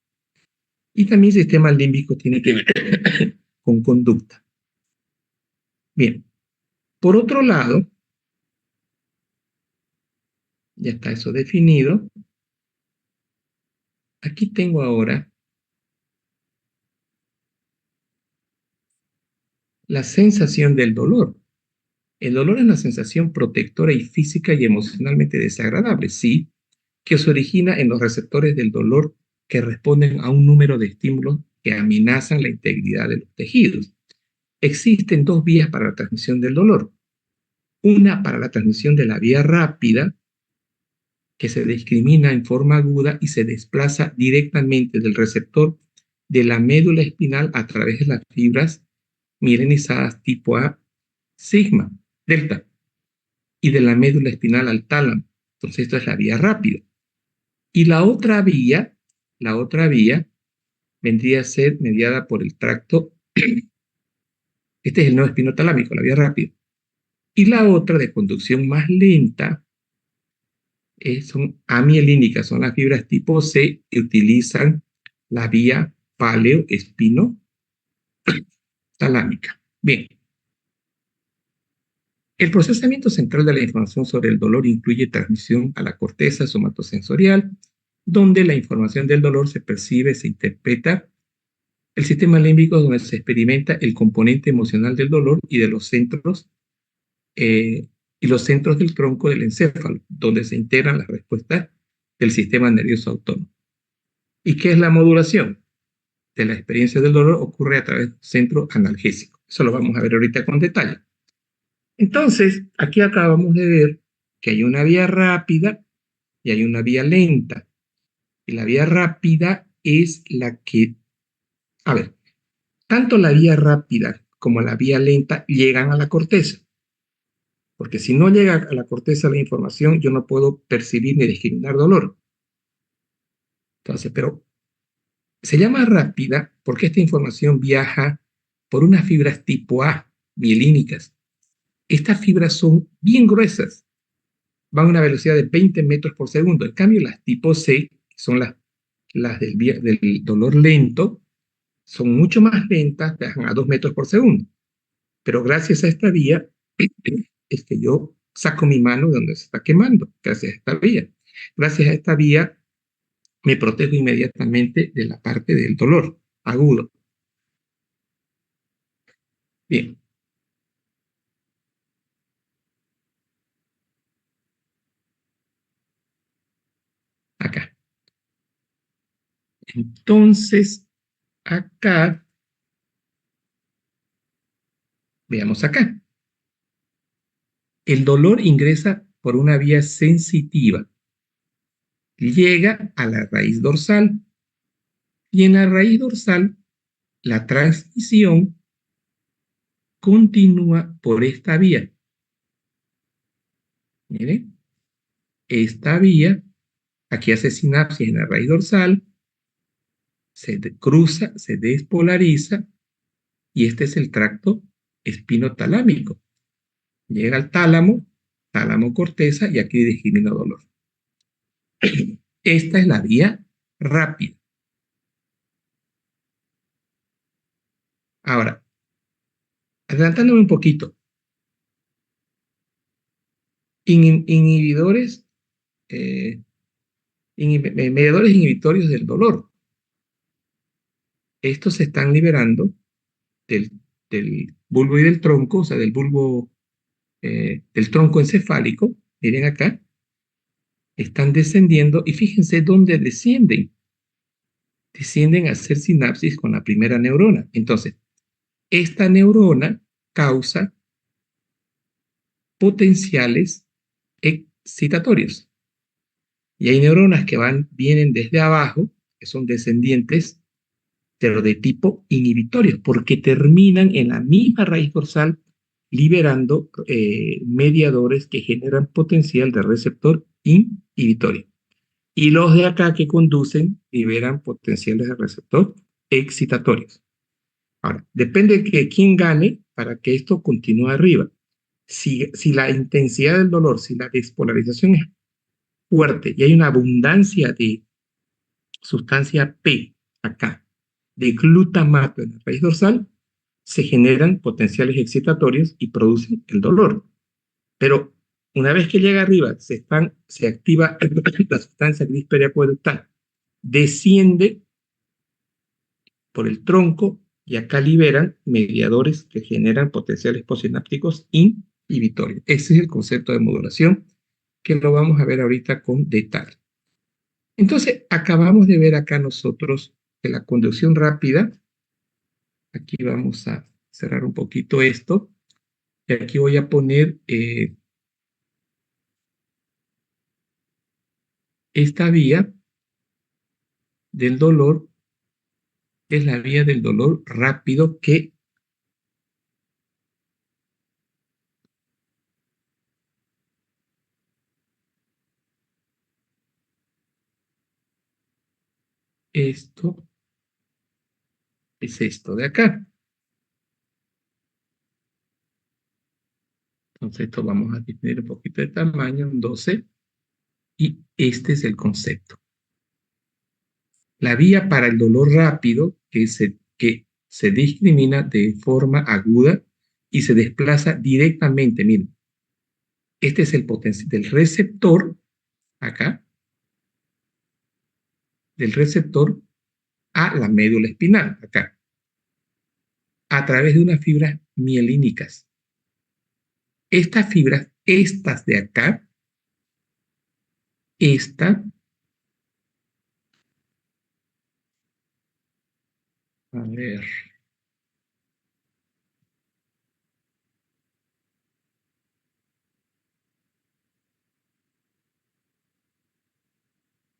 Y también el sistema límbico tiene que ver con conducta. Bien, por otro lado, ya está eso definido. Aquí tengo ahora la sensación del dolor. El dolor es una sensación protectora y física y emocionalmente desagradable, sí, que se origina en los receptores del dolor que responden a un número de estímulos que amenazan la integridad de los tejidos. Existen dos vías para la transmisión del dolor. Una para la transmisión de la vía rápida, que se discrimina en forma aguda y se desplaza directamente del receptor de la médula espinal a través de las fibras mielinizadas tipo A, sigma, delta, y de la médula espinal al tálamo. Entonces, esto es la vía rápida. Y la otra vía vendría a ser mediada por el tracto, este es el nodo espinotalámico, la vía rápida. Y la otra de conducción más lenta son amielínicas, son las fibras tipo C que utilizan la vía paleo-espinotalámica. Bien, el procesamiento central de la información sobre el dolor incluye transmisión a la corteza somatosensorial, donde la información del dolor se percibe, se interpreta. El sistema límbico, donde se experimenta el componente emocional del dolor y de los centros del tronco del encéfalo, donde se integran las respuestas del sistema nervioso autónomo. ¿Y qué es la modulación de la experiencia del dolor? Ocurre a través del centro analgésico. Eso lo vamos a ver ahorita con detalle. Entonces, aquí acabamos de ver que hay una vía rápida y hay una vía lenta. Y la vía rápida es la que, a ver, tanto la vía rápida como la vía lenta llegan a la corteza. Porque si no llega a la corteza la información, yo no puedo percibir ni discriminar dolor. Entonces, pero se llama rápida porque esta información viaja por unas fibras tipo A, mielínicas. Estas fibras son bien gruesas, van a una velocidad de 20 metros por segundo. En cambio, las tipo C, que son las del dolor lento, son mucho más lentas, viajan a 2 metros por segundo. Pero gracias a esta vía, es que yo saco mi mano de donde se está quemando, gracias a esta vía. Gracias a esta vía, me protejo inmediatamente de la parte del dolor agudo. Bien. Acá. Entonces, acá, veamos acá. El dolor ingresa por una vía sensitiva, llega a la raíz dorsal y en la raíz dorsal la transmisión continúa por esta vía. Miren, esta vía, aquí hace sinapsis en la raíz dorsal, se cruza, se despolariza y este es el tracto espinotalámico. Llega al tálamo, tálamo corteza y aquí discrimina dolor. Esta es la vía rápida. Ahora, adelantándome un poquito, inhibidores, mediadores inhibitorios del dolor. Estos se están liberando del bulbo y del tronco, o sea, del bulbo, del tronco encefálico. Miren acá, están descendiendo y fíjense dónde descienden. Descienden a hacer sinapsis con la primera neurona. Entonces, esta neurona causa potenciales excitatorios. Y hay neuronas que vienen desde abajo, que son descendientes, pero de tipo inhibitorio, porque terminan en la misma raíz dorsal liberando mediadores que generan potencial de receptor inhibitorio. Y los de acá que conducen liberan potenciales de receptor excitatorios. Ahora, depende de quién gane para que esto continúe arriba. Si la intensidad del dolor, si la despolarización es fuerte y hay una abundancia de sustancia P acá, de glutamato en la raíz dorsal, se generan potenciales excitatorios y producen el dolor. Pero una vez que llega arriba, se activa la sustancia gris periacueductal, desciende por el tronco y acá liberan mediadores que generan potenciales postsinápticos inhibitorios. Ese es el concepto de modulación que lo vamos a ver ahorita con detalle. Entonces, acabamos de ver acá nosotros que la conducción rápida, aquí vamos a cerrar un poquito esto, y aquí voy a poner esta vía del dolor, es la vía del dolor rápido que esto es esto de acá. Entonces esto vamos a disminuir un poquito de tamaño, un 12, y este es el concepto. La vía para el dolor rápido que se discrimina de forma aguda y se desplaza directamente, miren, este es el potencial del receptor, acá, del receptor a la médula espinal, acá, a través de unas fibras mielínicas. Estas fibras, estas de acá, esta, a ver,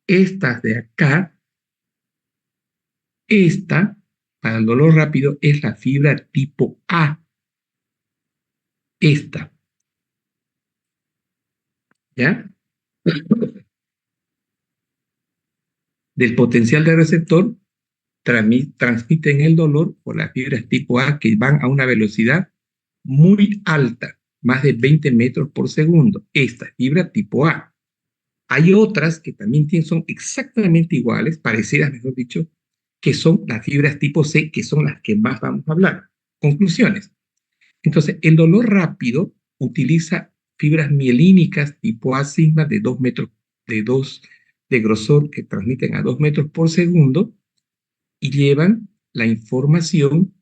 estas de acá, esta, para el dolor rápido, es la fibra tipo A, esta, ¿ya? Del potencial de receptor transmiten el dolor por las fibras tipo A que van a una velocidad muy alta, más de 20 metros por segundo. Esta fibra tipo A. Hay otras que también son exactamente iguales, parecidas, mejor dicho, que son las fibras tipo C, que son las que más vamos a hablar. Conclusiones. Entonces, el dolor rápido utiliza fibras mielínicas tipo A sigma de 2 metros, de 2 de grosor que transmiten a 2 metros por segundo y llevan la información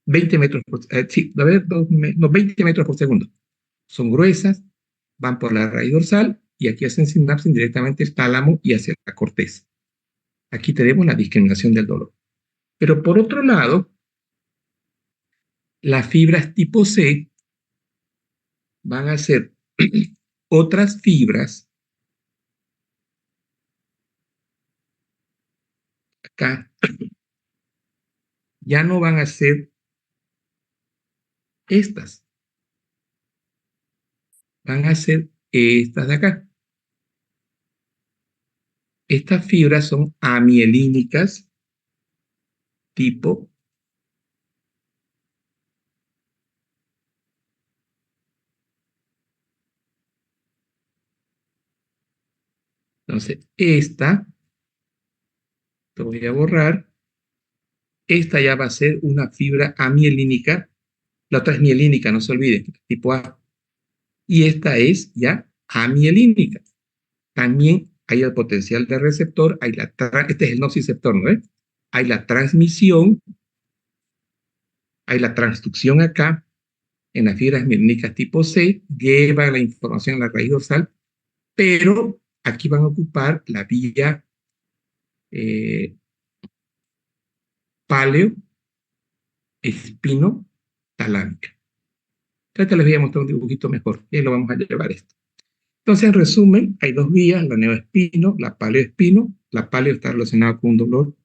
20 metros por, sí, a ver, no, 20 metros por segundo. Son gruesas, van por la raíz dorsal y aquí hacen sinapsis directamente el tálamo y hacia la corteza. Aquí tenemos la discriminación del dolor. Pero por otro lado, las fibras tipo C van a ser otras fibras, acá, ya no van a ser estas, van a ser estas de acá. Estas fibras son amielínicas tipo, entonces esta, lo voy a borrar, esta ya va a ser una fibra amielínica, la otra es mielínica, no se olviden, tipo A, y esta es ya amielínica. También hay el potencial de receptor, este es el nociceptor, ¿no es? Hay la transmisión, hay la transducción acá, en las fibras mielínicas tipo C, lleva la información a la raíz dorsal, pero aquí van a ocupar la vía paleo espino talámica. Ahorita les voy a mostrar un dibujito mejor, y ahí lo vamos a llevar esto. Entonces, en resumen, hay dos vías, la neoespino, la paleoespino. La paleo está relacionada con un dolor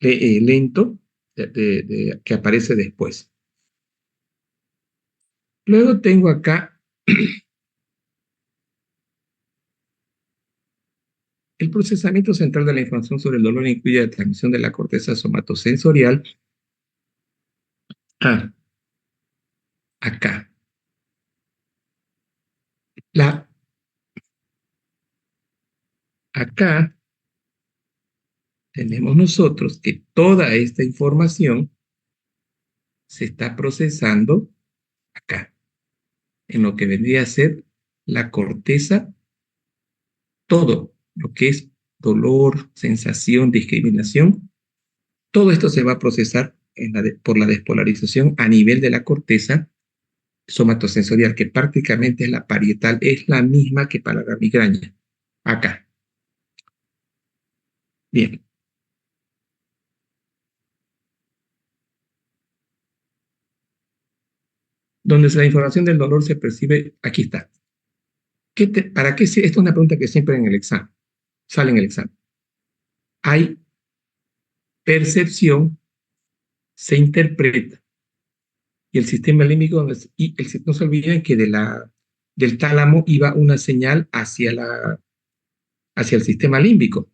lento que aparece después. Luego tengo acá procesamiento central de la información sobre el dolor incluye la transmisión de la corteza somatosensorial a acá. Acá tenemos nosotros que toda esta información se está procesando acá, en lo que vendría a ser la corteza, todo lo que es dolor, sensación, discriminación, todo esto se va a procesar por la despolarización a nivel de la corteza somatosensorial, que prácticamente es la parietal, es la misma que para la migraña. Acá. Bien. Donde la información del dolor se percibe, aquí está. ¿Para qué? Esta es una pregunta que siempre en el examen, sale en el examen. Hay percepción, se interpreta, y el sistema límbico, no se olviden que del tálamo iba una señal hacia el sistema límbico,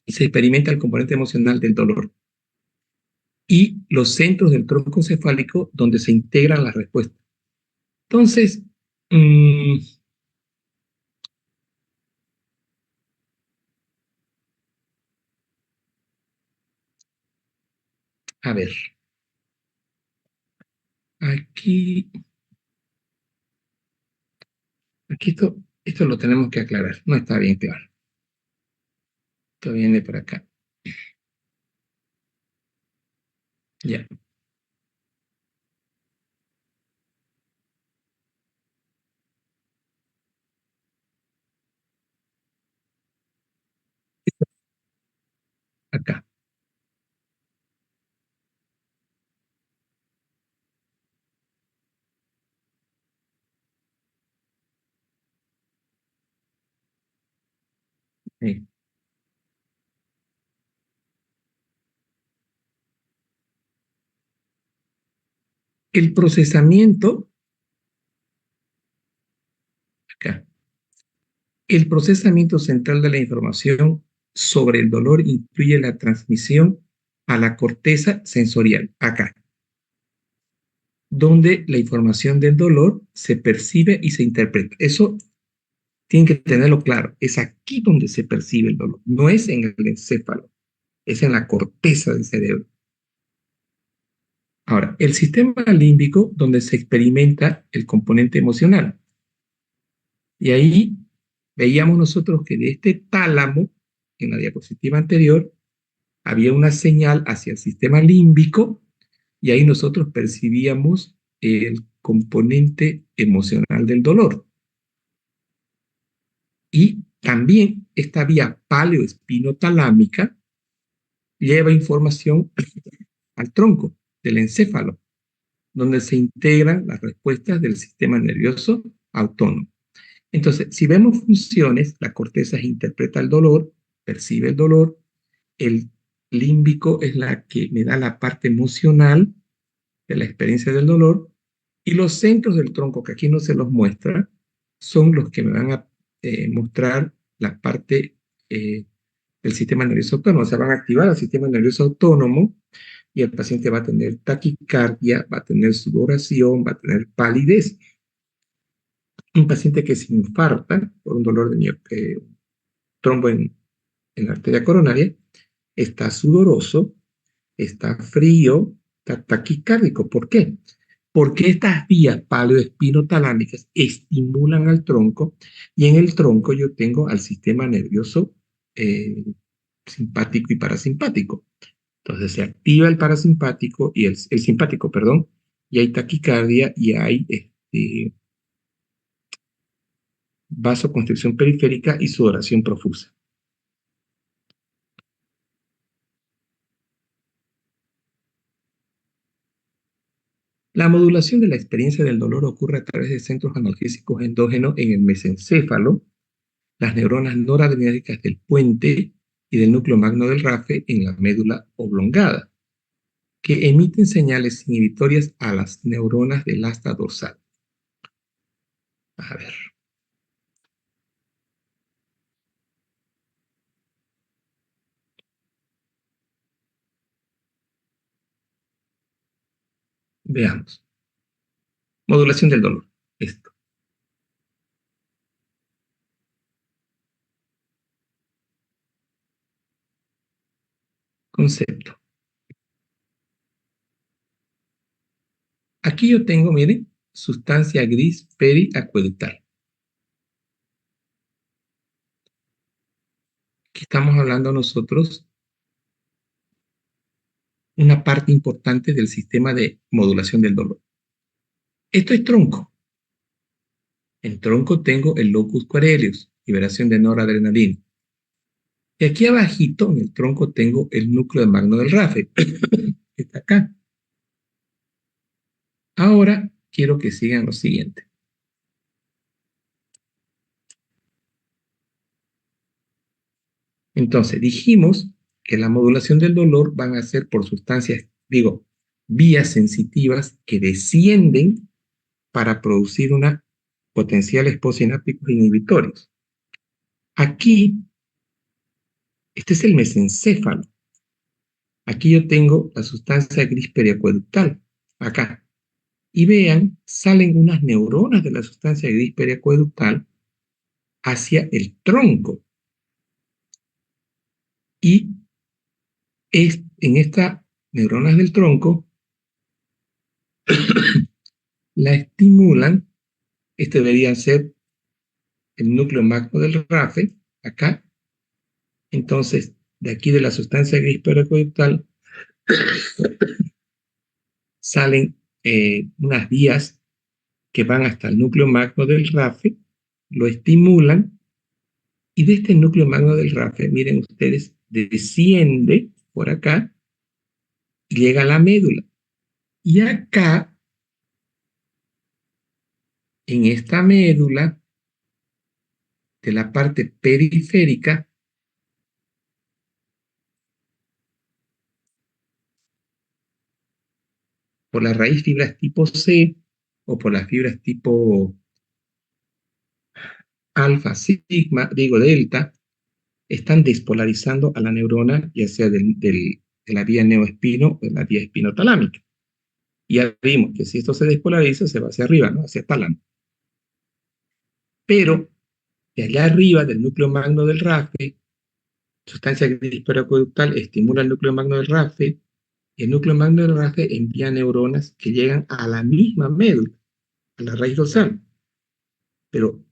y se experimenta el componente emocional del dolor. Y los centros del tronco cefálico donde se integran las respuestas. Entonces, a ver, aquí esto lo tenemos que aclarar, no está bien claro. Esto viene por acá. Ya. Acá. Sí. El procesamiento, acá. El procesamiento central de la información sobre el dolor incluye la transmisión a la corteza sensorial, acá, donde la información del dolor se percibe y se interpreta. Eso tienen que tenerlo claro. Es aquí donde se percibe el dolor. No es en el encéfalo, es en la corteza del cerebro. Ahora, el sistema límbico, donde se experimenta el componente emocional. Y ahí veíamos nosotros que de este tálamo, en la diapositiva anterior, había una señal hacia el sistema límbico y ahí nosotros percibíamos el componente emocional del dolor. Y también esta vía paleoespinotalámica lleva información al tronco del encéfalo, donde se integran las respuestas del sistema nervioso autónomo. Entonces, si vemos funciones, la corteza interpreta el dolor, percibe el dolor, el límbico es la que me da la parte emocional de la experiencia del dolor, y los centros del tronco, que aquí no se los muestra, son los que me van a mostrar la parte del sistema nervioso autónomo. O sea, van a activar el sistema nervioso autónomo y el paciente va a tener taquicardia, va a tener sudoración, va a tener palidez. Un paciente que se infarta por un dolor de trombo en la arteria coronaria está sudoroso, está frío, está taquicárdico. ¿Por qué? Porque estas vías paleoespinotalámicas estimulan al tronco y en el tronco yo tengo al sistema nervioso simpático y parasimpático. Entonces se activa el parasimpático y el simpático, perdón, y hay taquicardia y hay vasoconstricción periférica y sudoración profusa. La modulación de la experiencia del dolor ocurre a través de centros analgésicos endógenos en el mesencéfalo, las neuronas noradrenérgicas del puente y del núcleo magno del RAFE en la médula oblongada, que emiten señales inhibitorias a las neuronas del asta dorsal. A ver. Veamos. Modulación del dolor. Esto. Concepto. Aquí yo tengo, miren, sustancia gris periacueductal. Aquí estamos hablando nosotros una parte importante del sistema de modulación del dolor. Esto es tronco. En tronco tengo el locus coeruleus, liberación de noradrenalina. Y aquí abajito en el tronco tengo el núcleo de magno del RAFE, que está acá. Ahora quiero que sigan lo siguiente. Entonces, dijimos que la modulación del dolor van a ser por sustancias, digo, vías sensitivas que descienden para producir una potenciales postsinápticos inhibitorios. Aquí, este es el mesencéfalo. Aquí yo tengo la sustancia gris periacueductal, acá. Y vean, salen unas neuronas de la sustancia gris periacueductal hacia el tronco. Y en estas neuronas del tronco la estimulan. Este debería ser el núcleo magno del RAFE, acá. Entonces, de aquí de la sustancia gris periacueductal salen unas vías que van hasta el núcleo magno del RAFE, lo estimulan, y de este núcleo magno del RAFE, miren ustedes, desciende por acá y llega a la médula. Y acá, en esta médula, de la parte periférica, por las raíz fibras tipo C o por las fibras tipo alfa, sigma, digo delta, están despolarizando a la neurona, ya sea de la vía neoespino o de la vía espinotalámica. Y ya vimos que si esto se despolariza, se va hacia arriba, ¿no? Hacia tálamo. Pero de allá arriba del núcleo magno del RAFE, sustancia gris periacueductal estimula el núcleo magno del RAFE, y el núcleo magno del RAFE envía neuronas que llegan a la misma médula, a la raíz dorsal. Pero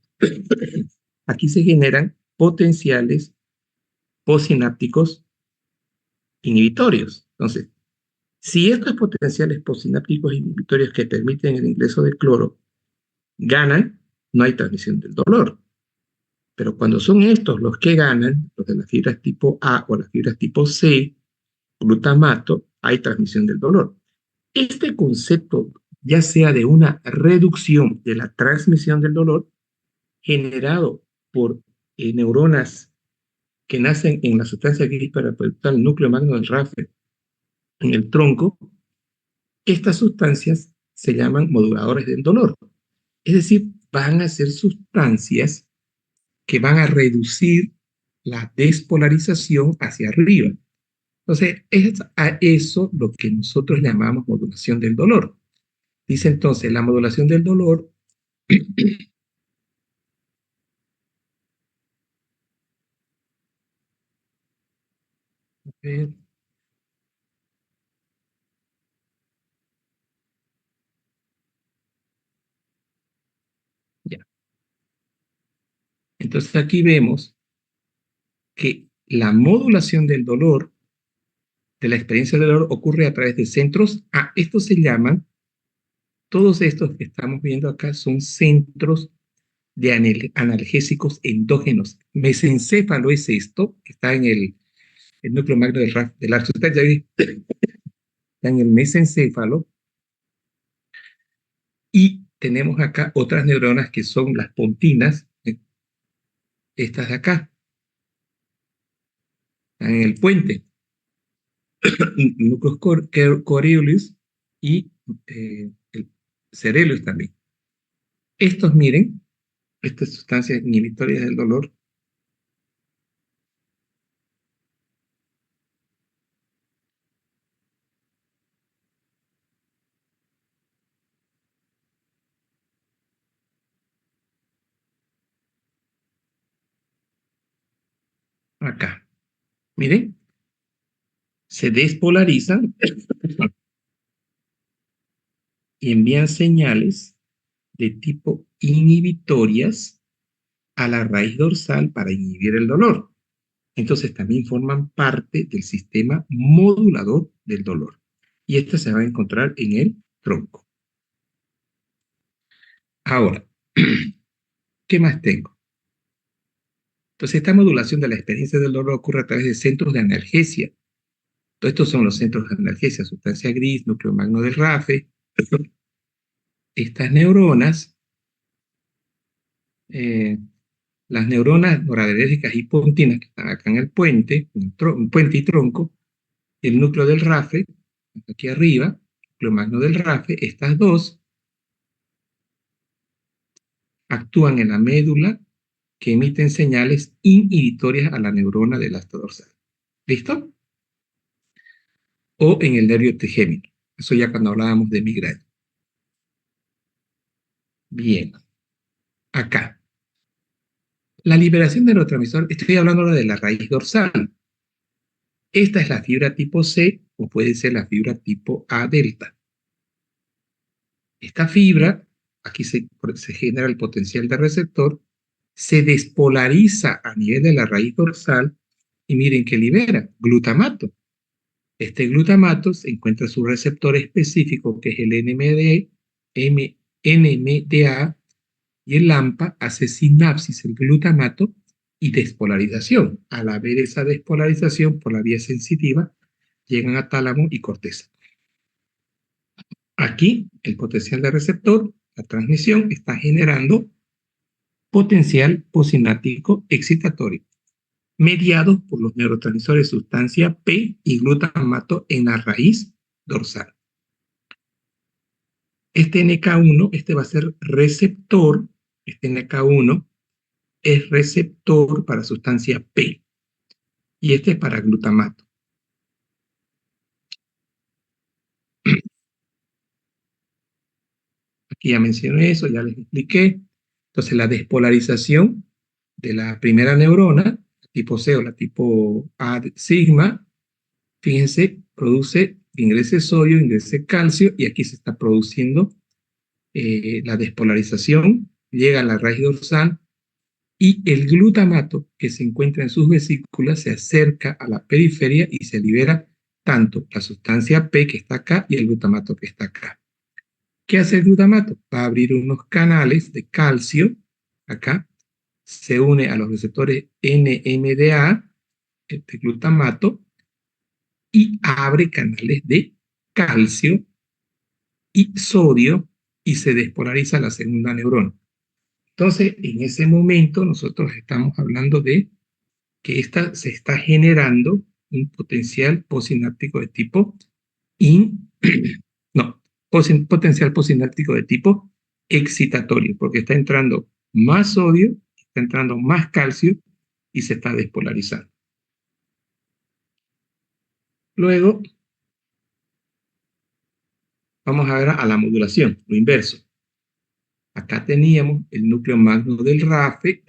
aquí se generan potenciales postsinápticos inhibitorios. Entonces, si estos potenciales postsinápticos inhibitorios que permiten el ingreso de cloro ganan, no hay transmisión del dolor. Pero cuando son estos los que ganan, los de las fibras tipo A o las fibras tipo C, glutamato, hay transmisión del dolor. Este concepto, ya sea de una reducción de la transmisión del dolor, generado por neuronas que nacen en la sustancia gris periacueductal, núcleo magno del RAFE, en el tronco, estas sustancias se llaman moduladores del dolor. Es decir, van a ser sustancias que van a reducir la despolarización hacia arriba. Entonces, es a eso lo que nosotros llamamos modulación del dolor. Dice entonces, la modulación del dolor ya. Entonces aquí vemos que la modulación del dolor, de la experiencia del dolor, ocurre a través de centros. Estos se llaman, todos estos que estamos viendo acá son centros de analgésicos endógenos. Mesencéfalo es esto, que está en el núcleo magno del arco. Está en el mesencéfalo. Y tenemos acá otras neuronas que son las pontinas, estas de acá, están en el puente, núcleos coeruleus y el cereus también. Estos, miren, estas sustancias inhibitorias del dolor acá. Miren, se despolarizan y envían señales de tipo inhibitorias a la raíz dorsal para inhibir el dolor. Entonces también forman parte del sistema modulador del dolor. Y esta se va a encontrar en el tronco. Ahora, ¿qué más tengo? Entonces, esta modulación de la experiencia del dolor ocurre a través de centros de analgesia. Todos estos son los centros de analgesia, sustancia gris, núcleo magno del RAFE. Estas neuronas, las neuronas noradrenérgicas y pontinas que están acá en el puente, puente y tronco, el núcleo del RAFE, aquí arriba, núcleo magno del RAFE, estas dos actúan en la médula que emiten señales inhibitorias a la neurona del asta dorsal. ¿Listo? O en el nervio trigémino. Eso ya cuando hablábamos de migraña. Bien. Acá. La liberación de neurotransmisor, estoy hablando ahora de la raíz dorsal. Esta es la fibra tipo C o puede ser la fibra tipo A delta. Esta fibra, aquí se genera el potencial de receptor, se despolariza a nivel de la raíz dorsal y miren que libera glutamato. Este glutamato se encuentra su receptor específico que es el NMDA y el AMPA hace sinapsis el glutamato y despolarización. Al haber esa despolarización por la vía sensitiva, llegan a tálamo y corteza. Aquí, el potencial de receptor, la transmisión, está generando potencial posináptico excitatorio, mediados por los neurotransmisores sustancia P y glutamato en la raíz dorsal. Este NK1, este va a ser receptor, este NK1 es receptor para sustancia P y este es para glutamato. Aquí ya mencioné eso, ya les expliqué. Entonces la despolarización de la primera neurona, tipo C o la tipo A sigma, fíjense, produce, ingrese sodio, ingrese calcio, y aquí se está produciendo la despolarización, llega a la raíz dorsal, y el glutamato que se encuentra en sus vesículas se acerca a la periferia y se libera tanto la sustancia P que está acá y el glutamato que está acá. ¿Qué hace el glutamato? Va a abrir unos canales de calcio, acá, se une a los receptores NMDA, este glutamato, y abre canales de calcio y sodio y se despolariza la segunda neurona. Entonces, en ese momento nosotros estamos hablando de que se está generando un potencial posináptico de tipo potencial posináptico de tipo excitatorio, porque está entrando más sodio, está entrando más calcio y se está despolarizando. Luego, vamos a ver a la modulación, lo inverso. Acá teníamos el núcleo magno del RAFE,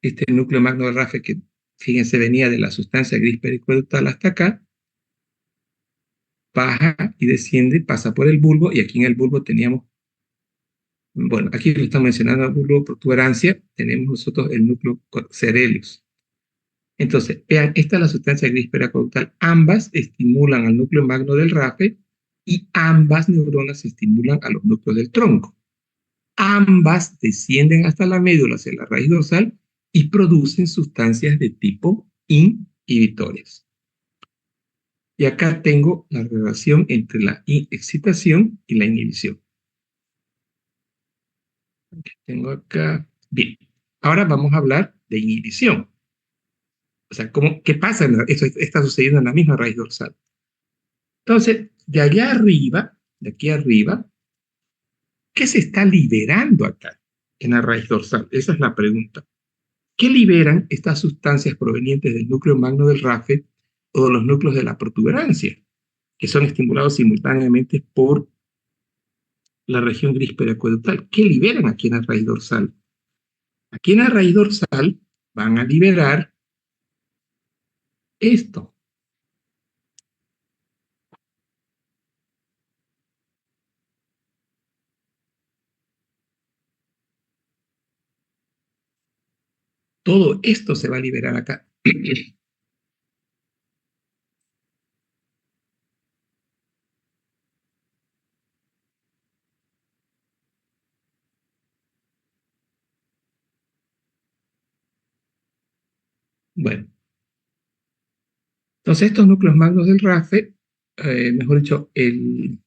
este núcleo magno del RAFE que, fíjense, venía de la sustancia gris periaqueductal hasta acá, baja y desciende, pasa por el bulbo, y aquí en el bulbo teníamos, bueno, aquí lo está mencionando el bulbo protuberancia, tenemos nosotros el núcleo cereus. Entonces, vean, esta es la sustancia gris periaqueductal, ambas estimulan al núcleo magno del RAFE y ambas neuronas estimulan a los núcleos del tronco. Ambas descienden hasta la médula, hacia la raíz dorsal, y producen sustancias de tipo inhibitorias. Y acá tengo la relación entre la excitación y la inhibición. Tengo acá. Bien. Ahora vamos a hablar de inhibición. O sea, ¿qué pasa? Esto está sucediendo en la misma raíz dorsal. Entonces, de allá arriba, de aquí arriba, ¿qué se está liberando acá en la raíz dorsal? Esa es la pregunta. ¿Qué liberan estas sustancias provenientes del núcleo magno del RAFE o de los núcleos de la protuberancia, que son estimulados simultáneamente por la región gris periaqueductal? ¿Qué liberan aquí en la raíz dorsal? Aquí en la raíz dorsal van a liberar esto. Todo esto se va a liberar acá. Bueno, entonces estos núcleos magnos del RAFE, mejor dicho, el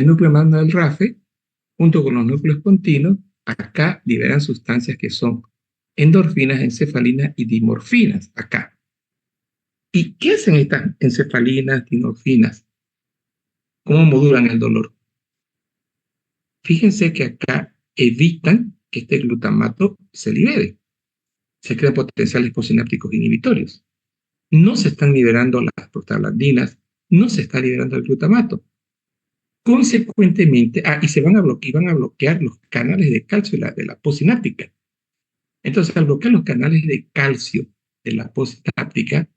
núcleo magno del RAFE, junto con los núcleos continuos, acá liberan sustancias que son endorfinas, encefalinas y dimorfinas, acá. ¿Y qué hacen estas encefalinas, dimorfinas? ¿Cómo modulan el dolor? Fíjense que acá evitan que este glutamato se libere. Se crean potenciales postsinápticos inhibitorios. No se están liberando las prostaglandinas, no se está liberando el glutamato. Consecuentemente, y se van a bloquear los canales de calcio de la postsináptica. Entonces, al bloquear los canales de calcio de la postsináptica,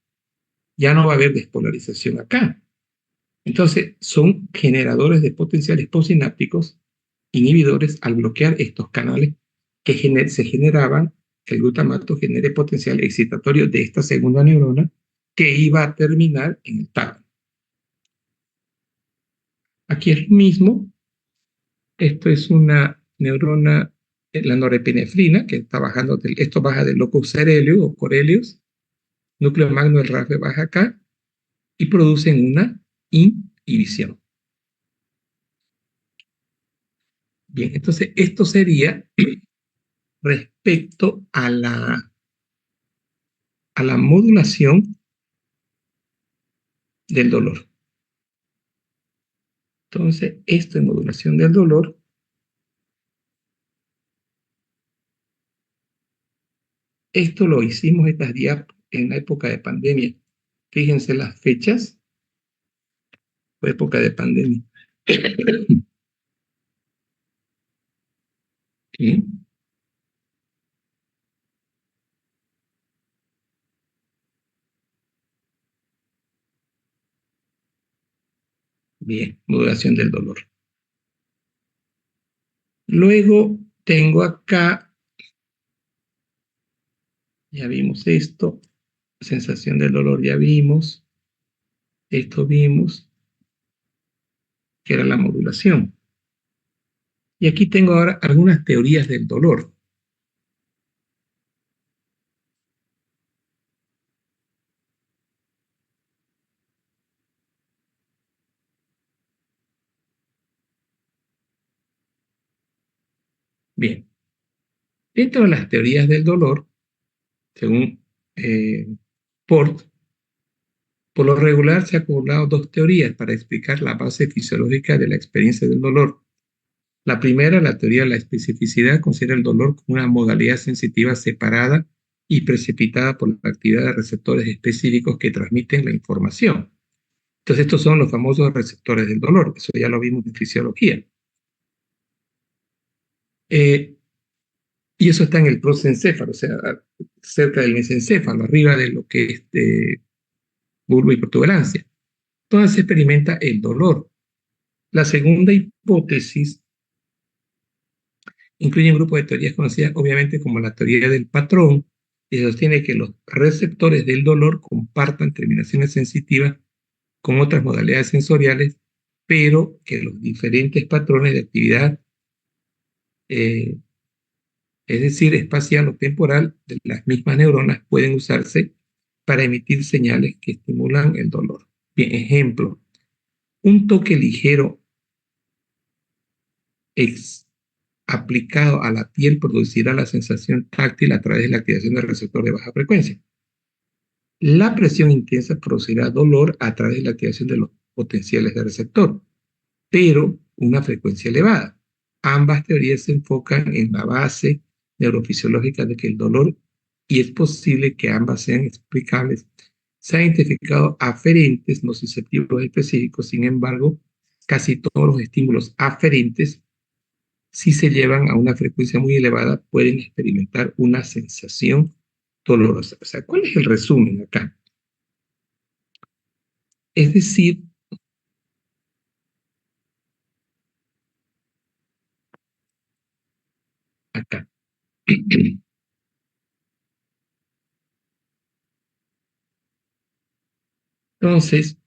ya no va a haber despolarización acá. Entonces, son generadores de potenciales postsinápticos inhibidores al bloquear estos canales que se generaban, que el glutamato genere potencial excitatorio de esta segunda neurona que iba a terminar en el tálamo. Aquí es lo mismo. Esto es una neurona, la norepinefrina, que está bajando, esto baja del locus coeruleus o Corelius, núcleo magno del RAFE baja acá, y producen una inhibición. Bien, entonces esto sería respecto a la modulación del dolor. Entonces, esto en modulación del dolor, esto lo hicimos estas días en la época de pandemia. Fíjense las fechas, fue época de pandemia. ¿Sí? Bien, modulación del dolor. Luego tengo acá, ya vimos esto, sensación del dolor ya vimos, esto vimos, que era la modulación. Y aquí tengo ahora algunas teorías del dolor. Bien, dentro de las teorías del dolor, según Port, por lo regular se han acumulado dos teorías para explicar la base fisiológica de la experiencia del dolor. La primera, la teoría de la especificidad, considera el dolor como una modalidad sensitiva separada y precipitada por la actividad de receptores específicos que transmiten la información. Entonces, estos son los famosos receptores del dolor. Eso ya lo vimos en fisiología. Y eso está en el prosencéfalo, o sea, cerca del mesencéfalo, arriba de lo que es bulbo y protuberancia. Entonces se experimenta el dolor. La segunda hipótesis incluye un grupo de teorías conocidas obviamente como la teoría del patrón, y sostiene que los receptores del dolor compartan terminaciones sensitivas con otras modalidades sensoriales, pero que los diferentes patrones de actividad, es decir, espacial o temporal, de las mismas neuronas pueden usarse para emitir señales que estimulan el dolor. Bien, ejemplo, un toque ligero aplicado a la piel producirá la sensación táctil a través de la activación del receptor de baja frecuencia. La presión intensa producirá dolor a través de la activación de los potenciales del receptor, pero una frecuencia elevada. Ambas teorías se enfocan en la base neurofisiológica de que el dolor, y es posible que ambas sean explicables. Se han identificado aferentes nociceptivos específicos, sin embargo, casi todos los estímulos aferentes, si se llevan a una frecuencia muy elevada, pueden experimentar una sensación dolorosa. O sea, ¿cuál es el resumen acá? Es decir, acá. Entonces,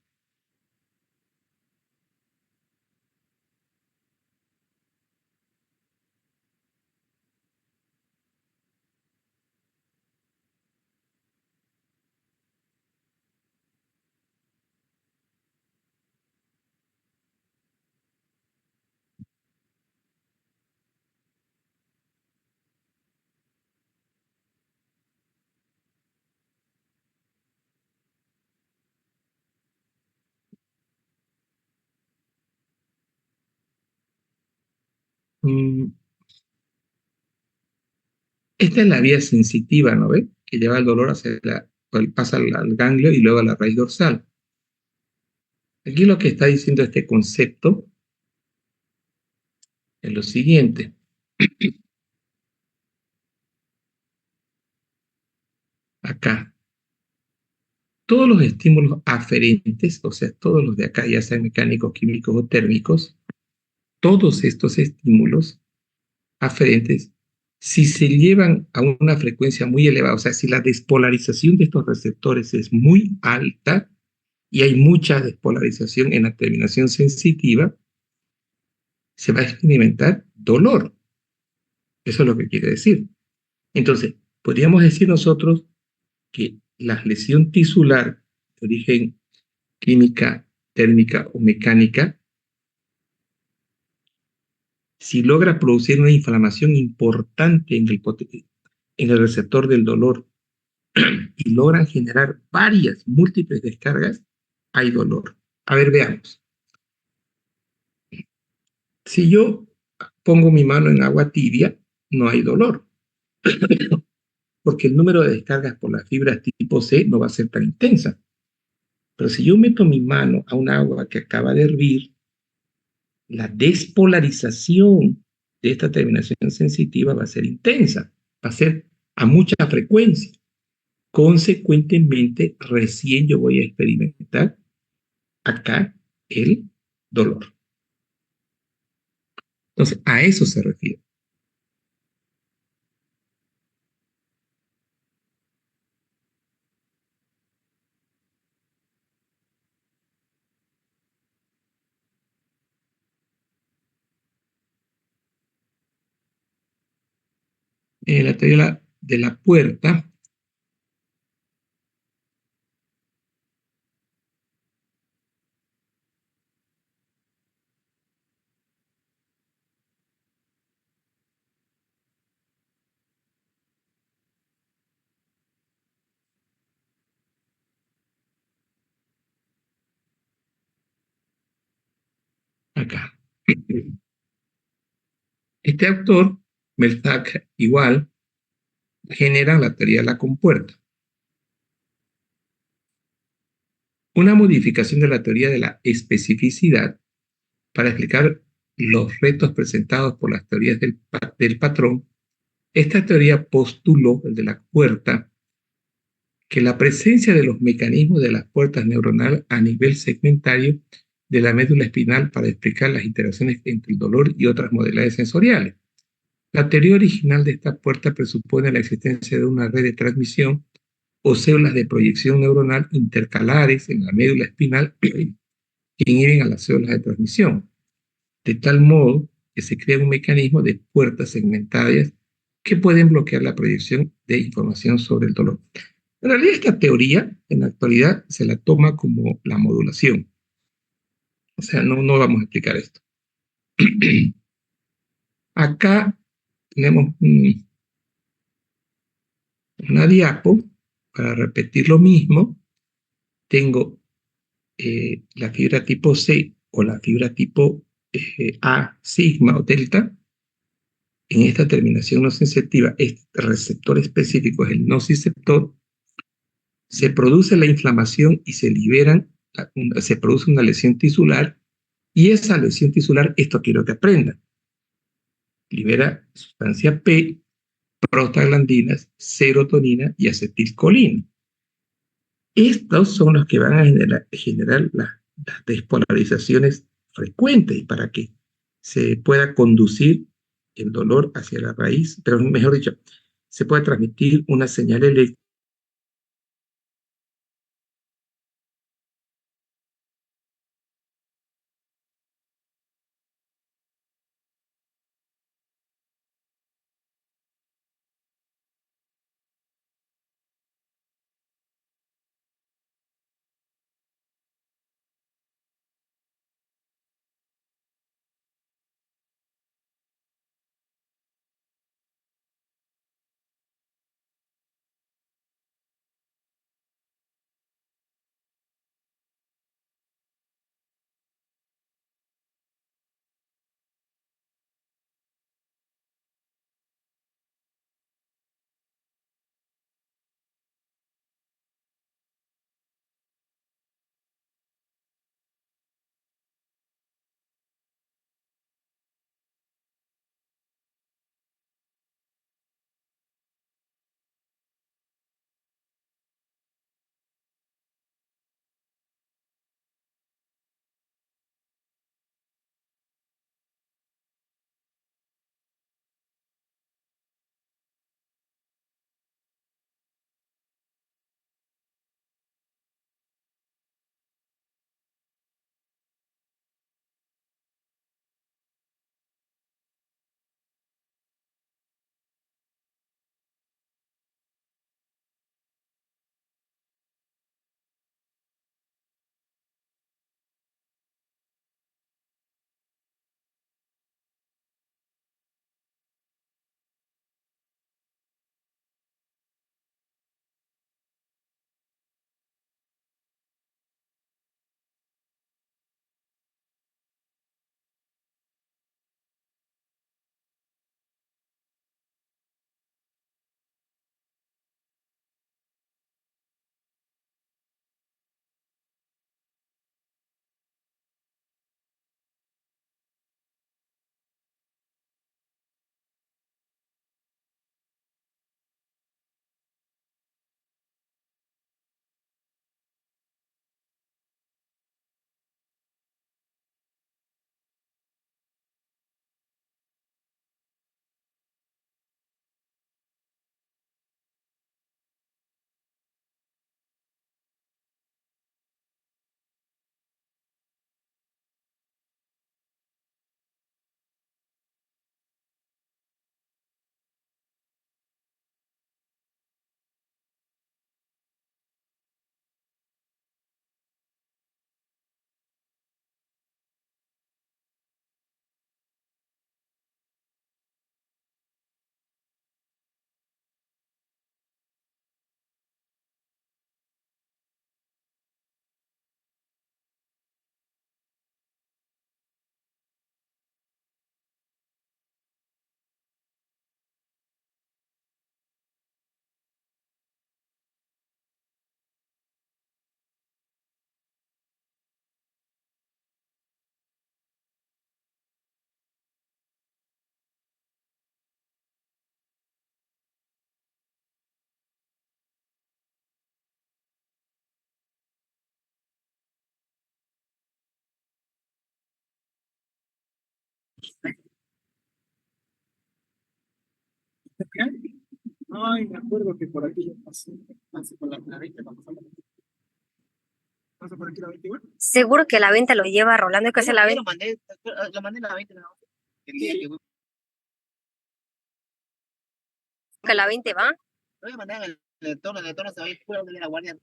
mm, esta es la vía sensitiva, ¿no ve? Que lleva el dolor hacia pasa al ganglio y luego a la raíz dorsal. Aquí lo que está diciendo este concepto es lo siguiente. Acá, todos los estímulos aferentes, o sea, todos los de acá, ya sean mecánicos, químicos o térmicos, todos estos estímulos aferentes, si se llevan a una frecuencia muy elevada, o sea, si la despolarización de estos receptores es muy alta y hay mucha despolarización en la terminación sensitiva, se va a experimentar dolor. Eso es lo que quiere decir. Entonces, podríamos decir nosotros que la lesión tisular de origen química, térmica o mecánica, si logra producir una inflamación importante en el receptor del dolor y logran generar varias, múltiples descargas, hay dolor. A ver, veamos. Si yo pongo mi mano en agua tibia, no hay dolor, porque el número de descargas por las fibras tipo C no va a ser tan intensa. Pero si yo meto mi mano a un agua que acaba de hervir, la despolarización de esta terminación sensitiva va a ser intensa, va a ser a mucha frecuencia. Consecuentemente, recién yo voy a experimentar acá el dolor. Entonces, a eso se refiere. La teoría de la puerta, acá. Este autor, Melzack, igual, genera la teoría de la compuerta. Una modificación de la teoría de la especificidad para explicar los retos presentados por las teorías del patrón. Esta teoría postuló, el de la puerta, que la presencia de los mecanismos de las puertas neuronales a nivel segmentario de la médula espinal para explicar las interacciones entre el dolor y otras modalidades sensoriales. La teoría original de esta puerta presupone la existencia de una red de transmisión o células de proyección neuronal intercalares en la médula espinal que inhiben a las células de transmisión, de tal modo que se crea un mecanismo de puertas segmentadas que pueden bloquear la proyección de información sobre el dolor. En realidad, esta teoría en la actualidad se la toma como la modulación. O sea, no vamos a explicar esto. Acá tenemos una diapo para repetir lo mismo. Tengo la fibra tipo C o la fibra tipo A, sigma o delta. En esta terminación no sensitiva, este receptor específico es el nociceptor. Se produce la inflamación y se produce una lesión tisular, y esa lesión tisular, esto quiero que aprendan, libera sustancia P, prostaglandinas, serotonina y acetilcolina. Estos son los que van a generar las despolarizaciones frecuentes para que se pueda conducir el dolor hacia la raíz, pero mejor dicho, se puede transmitir una señal eléctrica. Ay, me acuerdo que por aquí yo pasé por la 20, ¿pasa por aquí la 20 igual? Seguro que la venta lo lleva Rolando, que hace la venta. Lo mandé en la 20, ¿no? El día que Que la 20 va. lo voy a mandar en el tono se va a ir pura de la guardia.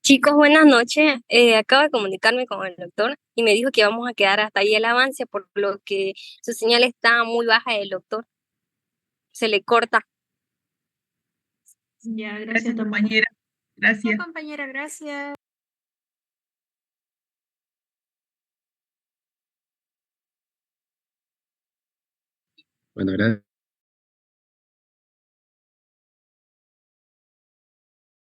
Chicos, buenas noches. Acabo de comunicarme con el doctor y me dijo que vamos a quedar hasta ahí el avance, por lo que su señal está muy baja el doctor. Se le corta. Ya, Gracias, gracias, compañera. Gracias. compañera, gracias. Bueno, gracias.